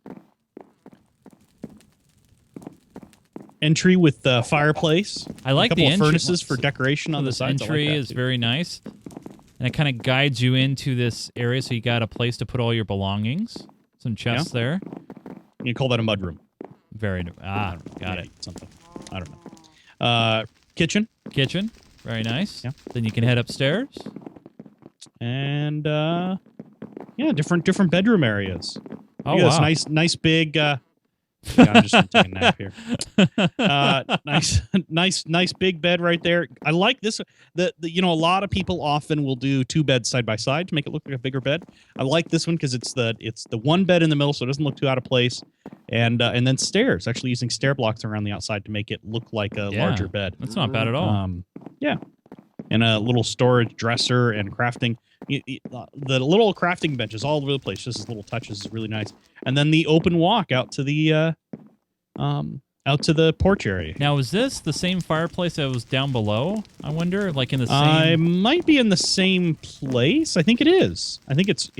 entry with the fireplace.
I like
a couple
the
of furnaces for decoration on the sides.
Entry is very nice, and it kind of guides you into this area, so you got a place to put all your belongings. Some chests there.
You call that a mudroom.
Got it.
Something. I don't know. Kitchen.
Very nice.
Yeah.
Then you can head upstairs.
And different bedroom areas.
Oh, wow.
This nice big. I'm just taking a nap here. Nice big bed right there. I like this. A lot of people often will do 2 beds side by side to make it look like a bigger bed. I like this one because it's the one bed in the middle, so it doesn't look too out of place. And then stairs, actually using stair blocks around the outside to make it look like a larger bed.
That's not bad at all.
Yeah. And a little storage dresser and crafting. The little crafting benches all over the place. Just as little touches is really nice. And then the open walk out to the out to the porch area.
Now, is this the same fireplace that was down below? I wonder, like in the same.
Might be in the same place. I think it is. I think it's.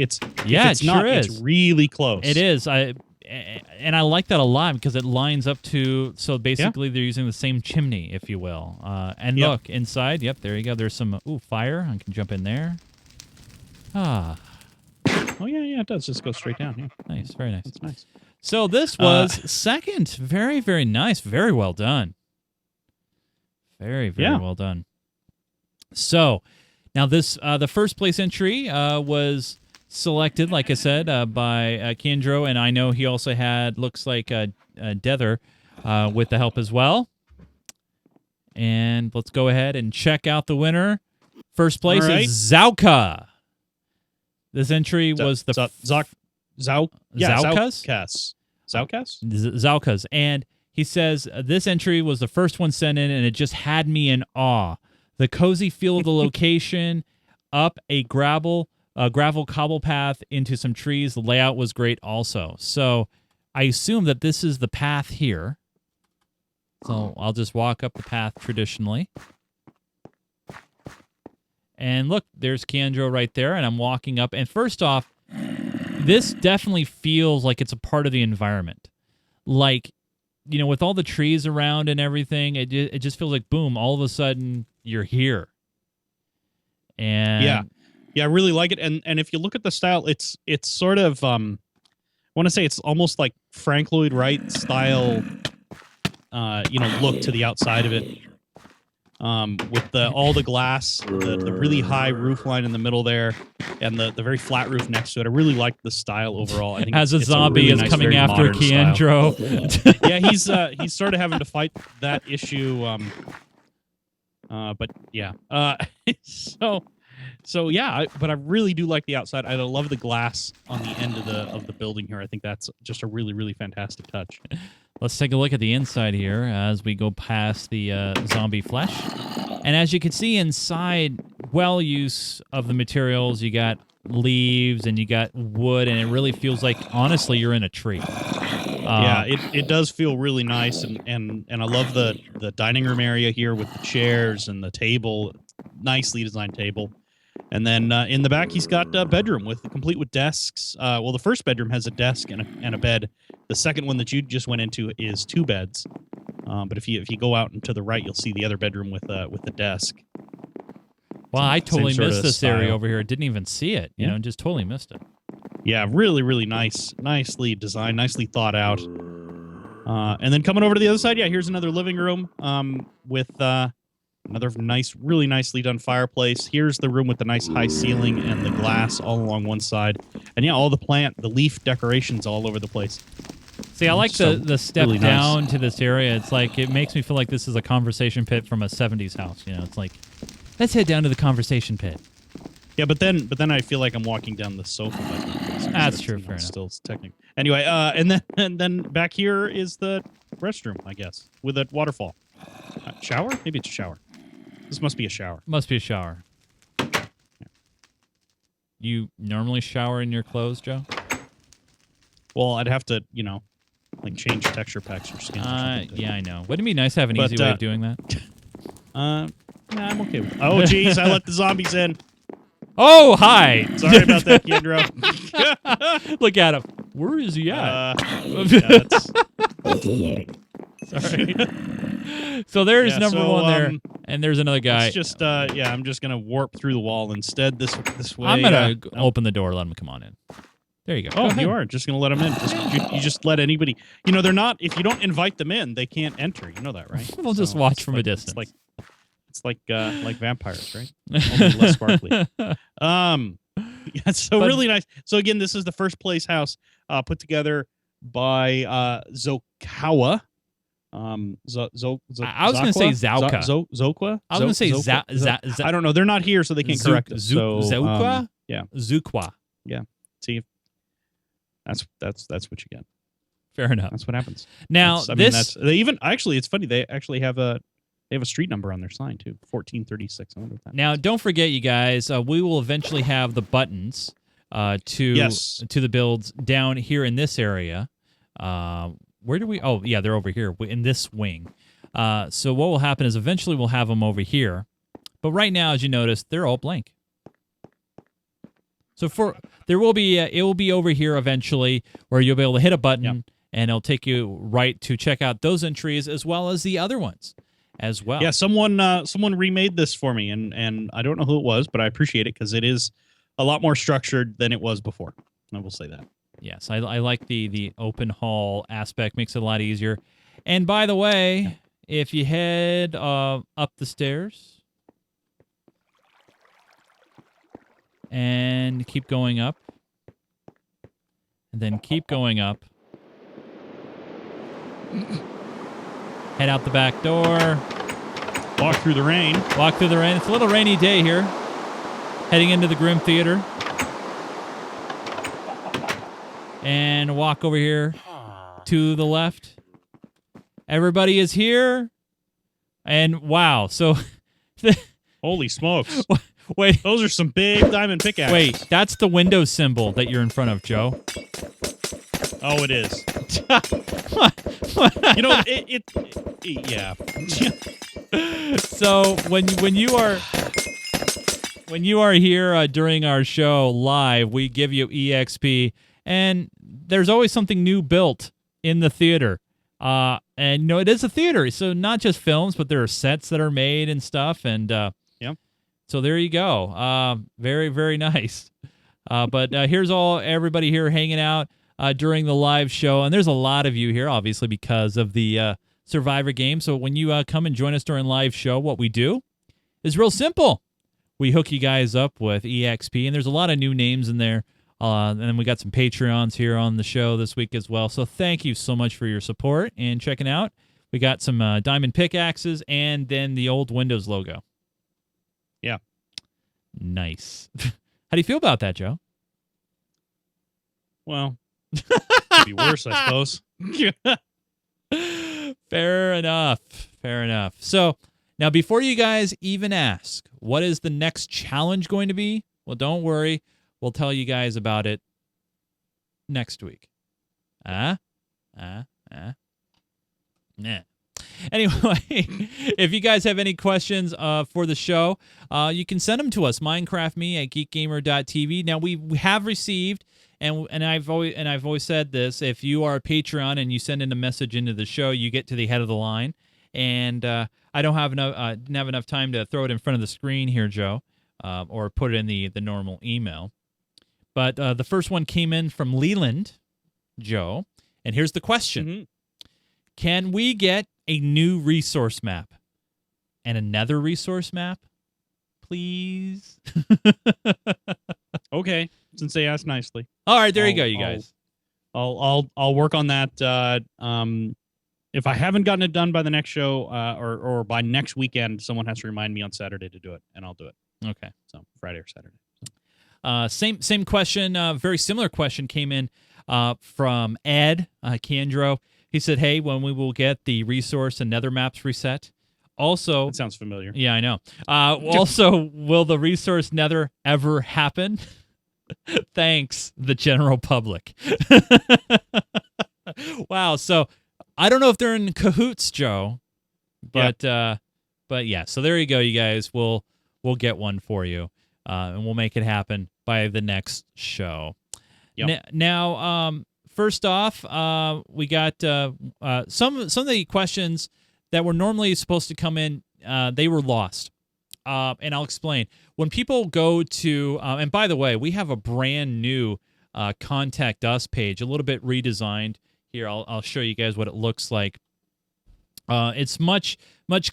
Yeah,
it's
it
not,
sure is.
It's really close.
It is. And I like that a lot because it lines up to. So basically, they're using the same chimney, if you will. And look inside. Yep, there you go. There's some fire. I can jump in there. Ah.
Oh yeah, it does. Just go straight down. Yeah.
Nice, very nice.
That's nice.
So this was second. Very, very nice. Very well done. Very, very well done. So now this the first place entry was selected, like I said, by Kendro, and I know he also had, looks like, Dether with the help as well. And let's go ahead and check out the winner. First place is Zauka. This entry was the Zaukas. And he says, this entry was the first one sent in, and it just had me in awe. The cozy feel of the location, up a gravel cobble path into some trees. The layout was great also. So I assume that this is the path here. So I'll just walk up the path traditionally. And look, there's Kendro right there, and I'm walking up. And first off, this definitely feels like it's a part of the environment. Like, you know, with all the trees around and everything, it just feels like, boom, all of a sudden you're here. And
yeah, I really like it. And if you look at the style, it's sort of I want to say it's almost like Frank Lloyd Wright style, look to the outside of it. With all the glass, the really high roof line in the middle there, and the very flat roof next to it. I really like the style overall. I think
as a zombie is coming after Kendro.
Yeah, he's sort of having to fight that issue. But yeah, so yeah. But I really do like the outside. I love the glass on the end of the building here. I think that's just a really, really fantastic touch.
Let's take a look at the inside here as we go past the zombie flesh. And as you can see inside, well use of the materials. You got leaves and you got wood, and it really feels like, honestly, you're in a tree.
Yeah, it does feel really nice, and I love the dining room area here with the chairs and the table, nicely designed table. And then in the back, he's got a bedroom complete with desks. Well, the first bedroom has a desk and a bed. The second one that you just went into is 2 beds. But if you go out and to the right, you'll see the other bedroom with a desk.
Wow, I totally missed this area over here. I didn't even see it. You know, just totally missed it.
Yeah, really, really nice. Nicely designed, nicely thought out. And then coming over to the other side, here's another living room with another nice, really nicely done fireplace. Here's the room with the nice high ceiling and the glass all along one side. And all the leaf decorations all over the place.
See, I like the step really down to this area. It's like, it makes me feel like this is a conversation pit from a 70s house. You know, it's like, let's head down to the conversation pit.
Yeah, but then I feel like I'm walking down the sofa.
That's true. Fair enough.
Still technical. Anyway, and then back here is the restroom, I guess, with a waterfall. Shower? Maybe it's a shower. This must be a shower.
Must be a shower. You normally shower in your clothes, Joe?
Well, I'd have to, change texture packs or skin.
Yeah, I know. Wouldn't it be nice to have an easy way of doing that?
Nah, I'm okay with it. Oh, geez, I let the zombies in.
Oh, hi.
Sorry about that, Kendro.
Look at him. Where is he at? Sorry. So there's number one there, and there's another guy.
It's just, I'm just going to warp through the wall instead this way.
I'm going to open the door, let him come on in. There you go.
Oh, you are just going to let them in. You just let anybody, they're not, if you don't invite them in, they can't enter. You know that, right?
We'll just watch from a distance.
It's like vampires, right? Only less sparkly. Really nice. So again, this is the first place house put together by Zokawa.
I was going to say Zauka.
Zokwa?
I was going to say
I don't know. They're not here, so they can't correct us.
Zokwa?
Yeah.
Zukwa.
Yeah. See, that's what you get.
Fair enough.
That's what happens.
Now,
it's funny. They actually have a street number on their sign too, 1436. I wonder what that
now, don't forget, you guys. We will eventually have the buttons to the builds down here in this area. where do we? Oh, yeah, they're over here in this wing. So what will happen is eventually we'll have them over here. But right now, as you notice, they're all blank. So it will be over here eventually where you'll be able to hit a button and it'll take you right to check out those entries as well as the other ones as well.
Yeah, someone remade this for me, and I don't know who it was, but I appreciate it because it is a lot more structured than it was before. I will say that.
Yes, I like the open hall aspect. Makes it a lot easier. And by the way, if you head up the stairs and keep going up, and then keep going up, head out the back door.
Walk through the rain.
Walk through the rain. It's a little rainy day here. Heading into the Grimm Theater. And walk over here to the left. Everybody is here. And wow, so...
Holy smokes.
Wait.
Those are some big diamond pickaxes.
Wait, that's the Windows symbol that you're in front of, Joe.
Oh, it is. You know, yeah.
So when you are here during our show live, we give you EXP, and there's always something new built in the theater. And you know, it is a theater, so not just films, but there are sets that are made and stuff. And so there you go. Very, very nice. But here's everybody here hanging out during the live show, and there's a lot of you here, obviously, because of the Survivor game. So when you come and join us during live show, what we do is real simple. We hook you guys up with EXP, and there's a lot of new names in there. And then we got some Patreons here on the show this week as well. So thank you so much for your support and checking out. We got some diamond pickaxes and then the old Windows logo.
Yeah.
Nice. How do you feel about that, Joe?
Well, could be worse, I suppose.
Fair enough. Fair enough. So now before you guys even ask, what is the next challenge going to be? Well, don't worry. We'll tell you guys about it next week. Nah. Anyway, if you guys have any questions for the show, you can send them to us, minecraftme@geekgamer.tv. Now we have received, and I've always said this: if you are a Patreon and you send in a message into the show, you get to the head of the line. And I didn't have enough time to throw it in front of the screen here, Joe, or put it in the normal email. But the first one came in from Leland, Joe, and here's the question. Mm-hmm. Can we get a new resource map and another resource map, please?
Okay, since they asked nicely.
All right, there you go, you guys.
I'll work on that. If I haven't gotten it done by the next show or by next weekend, someone has to remind me on Saturday to do it, and I'll do it.
Okay.
So Friday or Saturday.
Same question, very similar question came in from Ed Candro. He said, hey, when we will get the resource and nether maps reset? Also...
That sounds familiar.
Yeah, I know. Also, will the resource nether ever happen? Thanks, the general public. Wow, so I don't know if they're in cahoots, Joe, but yeah, so there you go, you guys. We'll get one for you, and we'll make it happen by the next show. Yep. Now, first off, we got some of the questions that were normally supposed to come in. They were lost, and I'll explain. When people go to, and by the way, we have a brand new contact us page, a little bit redesigned. Here, I'll show you guys what it looks like. It's much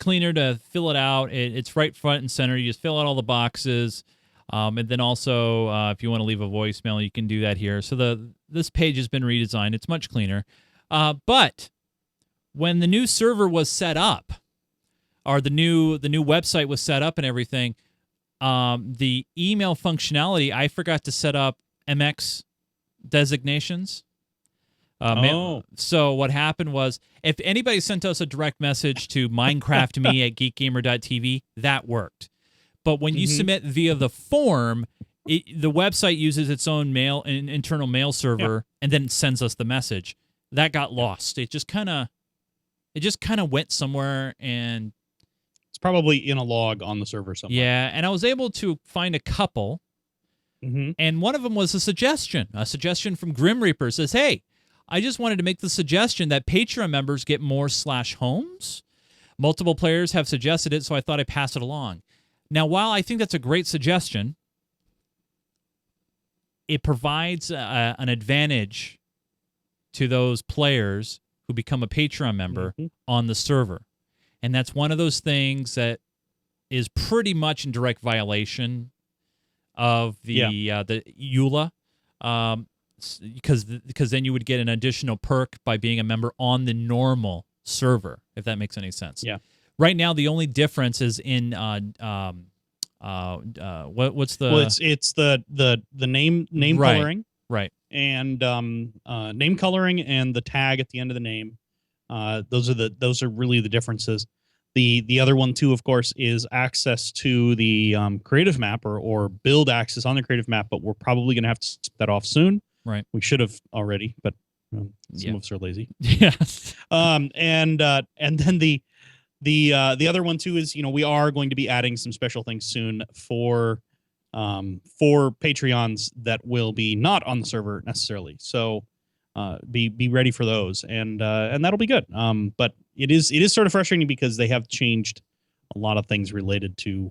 cleaner to fill it out. It's right front and center. You just fill out all the boxes. And then also, if you want to leave a voicemail, you can do that here. So this page has been redesigned. It's much cleaner. But when the new server was set up, or the new website was set up and everything, the email functionality, I forgot to set up MX designations. So what happened was, if anybody sent us a direct message to minecraftme@geekgamer.tv, that worked. But when you submit via the form, the website uses its own internal mail server, and then it sends us the message. that got lost. It just kind of went somewhere, and
it's probably in a log on the server somewhere.
Yeah, and I was able to find a couple, and one of them was a suggestion from Grim Reaper. Says, hey, I just wanted to make the suggestion that Patreon members get more /homes. Multiple players have suggested it, so I thought I'd pass it along. Now, while I think that's a great suggestion, it provides an advantage to those players who become a Patreon member on the server. And that's one of those things that is pretty much in direct violation of the EULA, because then you would get an additional perk by being a member on the normal server, if that makes any sense.
Yeah.
Right now, the only difference is in what's the
it's the name
right,
coloring,
right,
and name coloring and the tag at the end of the name. Those are really the differences. The other one too, of course, is access to the creative map or build access on the creative map, but we're probably going to have to split that off soon.
Right.
We should have already, but some of us are lazy.
Yes.
And then the other one too is, we are going to be adding some special things soon for Patreons that will be not on the server necessarily. So be ready for those, and that'll be good. But it is sort of frustrating because they have changed a lot of things related to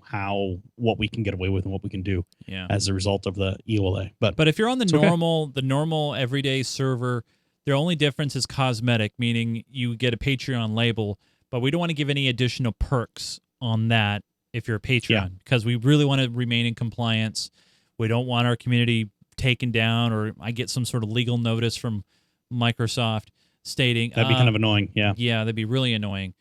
what we can get away with and what we can do as a result of the EULA. But
if you're on the normal everyday server, the only difference is cosmetic, meaning you get a Patreon label, but we don't want to give any additional perks on that if you're a Patreon, because we really want to remain in compliance. We don't want our community taken down, or I get some sort of legal notice from Microsoft stating
that'd be kind of annoying. Yeah,
that'd be really annoying.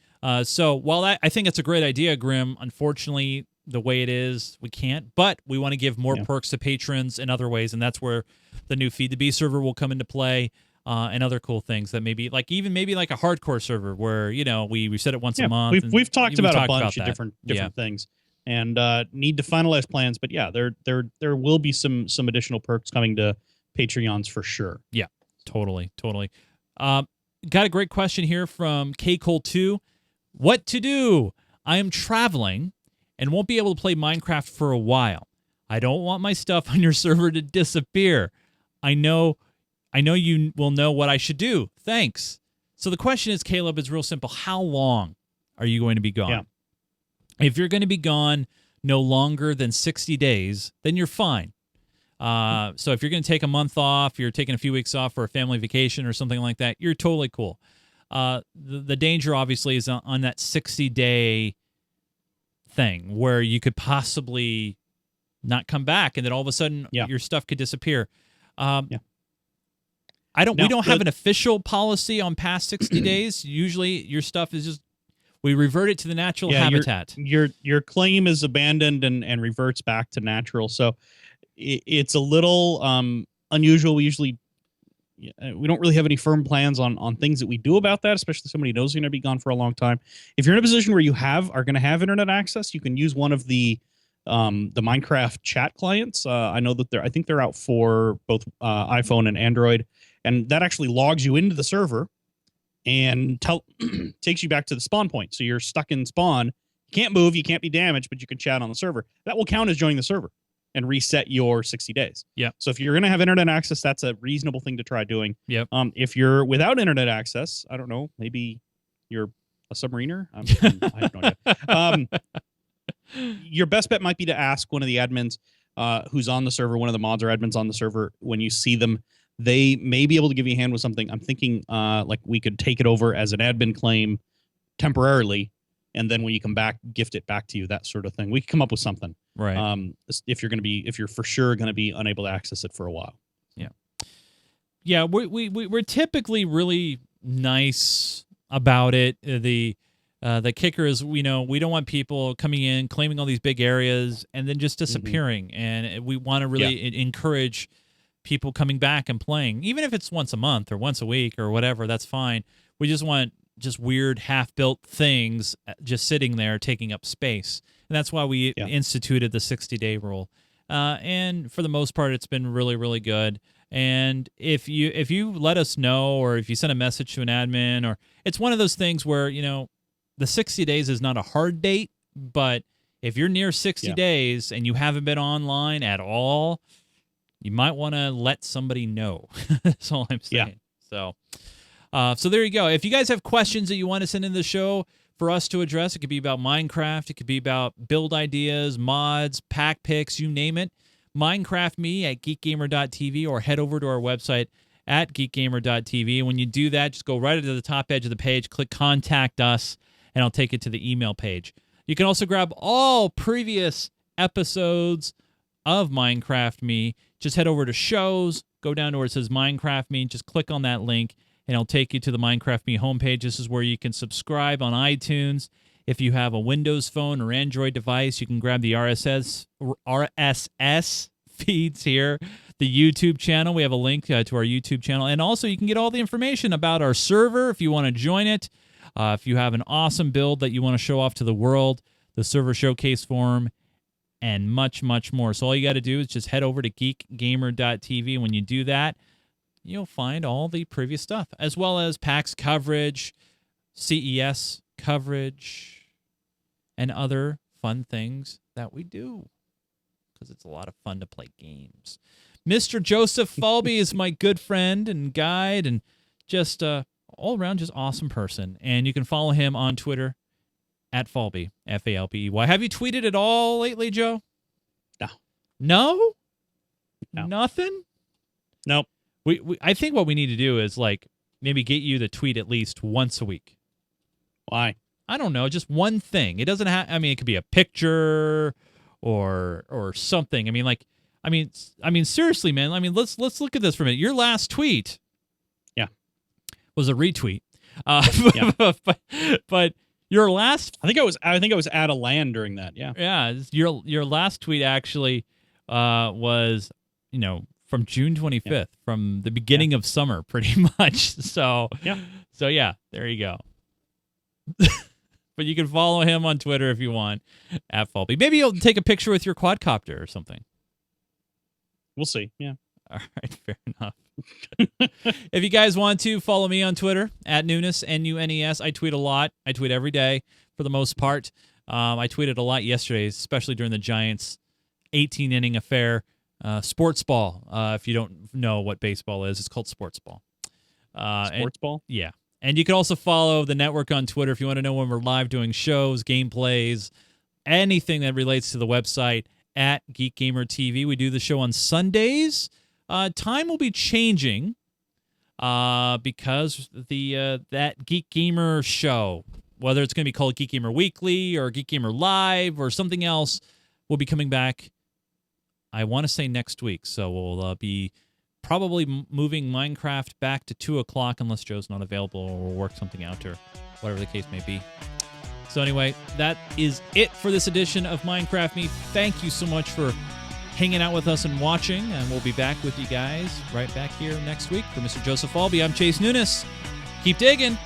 So while I think it's a great idea, Grim, unfortunately, the way it is, we can't. But we want to give more perks to patrons in other ways, and that's where the new Feed the Bee server will come into play, and other cool things that maybe like a hardcore server where we set it once a month.
We've talked about a bunch of different things, and need to finalize plans. But there will be some additional perks coming to Patreons for sure.
Yeah, totally. Got a great question here from K Cole 2. What to do? I am traveling and won't be able to play Minecraft for a while. I don't want my stuff on your server to disappear. I know you will know what I should do. Thanks. So the question is, Caleb, is real simple. How long are you going to be gone?
Yeah.
If you're going to be gone no longer than 60 days, then you're fine. So if you're going to take a month off, you're taking a few weeks off for a family vacation or something like that, you're totally cool. The danger, obviously, is on that 60-day thing where you could possibly not come back, and then all of a sudden your stuff could disappear. We don't have an official policy on past 60 days. Usually your stuff is just, we revert it to the natural habitat.
Your claim is abandoned and reverts back to natural. So it's a little unusual. We don't really have any firm plans on things that we do about that, especially somebody knows you're going to be gone for a long time. If you're in a position where you are going to have internet access, you can use one of the Minecraft chat clients. I know that I think they're out for both iPhone and Android, and that actually logs you into the server and takes you back to the spawn point. So you're stuck in spawn. You can't move, you can't be damaged, but you can chat on the server. That will count as joining the server and reset your 60 days.
Yeah.
So if you're going to have internet access, that's a reasonable thing to try doing.
Yep.
If you're without internet access, I don't know, maybe you're a submariner. I have no idea. Your best bet might be to ask one of the admins who's on the server, one of the mods or admins on the server. When you see them, they may be able to give you a hand with something. I'm thinking like we could take it over as an admin claim temporarily, and then when you come back, gift it back to you, that sort of thing. We could come up with something.
Right.
If you're for sure going to be unable to access it for a while.
Yeah. Yeah. We're typically really nice about it. The kicker is, we don't want people coming in, claiming all these big areas, and then just disappearing. And we want to really encourage people coming back and playing, even if it's once a month or once a week or whatever. That's fine. We just want weird half-built things just sitting there taking up space. And that's why we instituted the 60-day rule. And for the most part, it's been really, really good. And if you let us know, or if you send a message to an admin, or it's one of those things where, the 60 days is not a hard date, but if you're near 60 days and you haven't been online at all, you might want to let somebody know. That's all I'm saying. So there you go. If you guys have questions that you want to send in the show for us to address, it could be about Minecraft, it could be about build ideas, mods, pack picks, you name it. Minecraft.me at geekgamer.tv, or head over to our website at geekgamer.tv. And when you do that, just go right to the top edge of the page, click Contact Us, and I'll take it to the email page. You can also grab all previous episodes of Minecraft Me. Just head over to shows, go down to where it says Minecraft Me, just click on that link, and it'll take you to the Minecraft Me homepage. This is where you can subscribe on iTunes. If you have a Windows phone or Android device, you can grab the RSS feeds here. The YouTube channel, we have a link to our YouTube channel. And also, you can get all the information about our server if you want to join it. If you have an awesome build that you want to show off to the world, the server showcase forum, and much, much more. So all you got to do is just head over to geekgamer.tv. And when you do that, you'll find all the previous stuff, as well as PAX coverage, CES coverage, and other fun things that we do, because it's a lot of fun to play games. Mr. Joseph Falby is my good friend and guide, and just all-around just awesome person. And you can follow him on Twitter at Falby, F-A-L-B-E-Y. Have you tweeted at all lately, Joe?
No.
No?
No.
Nothing?
Nope.
I think what we need to do is, maybe get you to tweet at least once a week.
Why?
I don't know, just one thing. It doesn't have, it could be a picture or something. Seriously, man. Let's look at this for a minute. Your last tweet was a retweet. But your last,
I think I was at a LAN during that. Yeah.
Yeah, your last tweet actually was, from June 25th, from the beginning of summer, pretty much. So there you go. But you can follow him on Twitter if you want, at Falby. Maybe you'll take a picture with your quadcopter or something.
We'll see. Yeah.
All right, fair enough. If you guys want to, follow me on Twitter, at Nunes, N-U-N-E-S. I tweet a lot. I tweet every day for the most part. I tweeted a lot yesterday, especially during the Giants' 18-inning affair. Sports ball. If you don't know what baseball is, it's called sports ball.
Sports ball?
Yeah. And you can also follow the network on Twitter if you want to know when we're live doing shows, gameplays, anything that relates to the website, at Geek Gamer TV. We do the show on Sundays. Time will be changing because that Geek Gamer show, whether it's going to be called Geek Gamer Weekly or Geek Gamer Live or something else, will be coming back, I want to say next week. So we'll be probably moving Minecraft back to 2 o'clock unless Joe's not available, or we'll work something out, or whatever the case may be. So anyway, that is it for this edition of Minecraft Me. Thank you so much for hanging out with us and watching, and we'll be back with you guys right back here next week. For Mr. Joseph Falby, I'm Chase Nunes. Keep digging.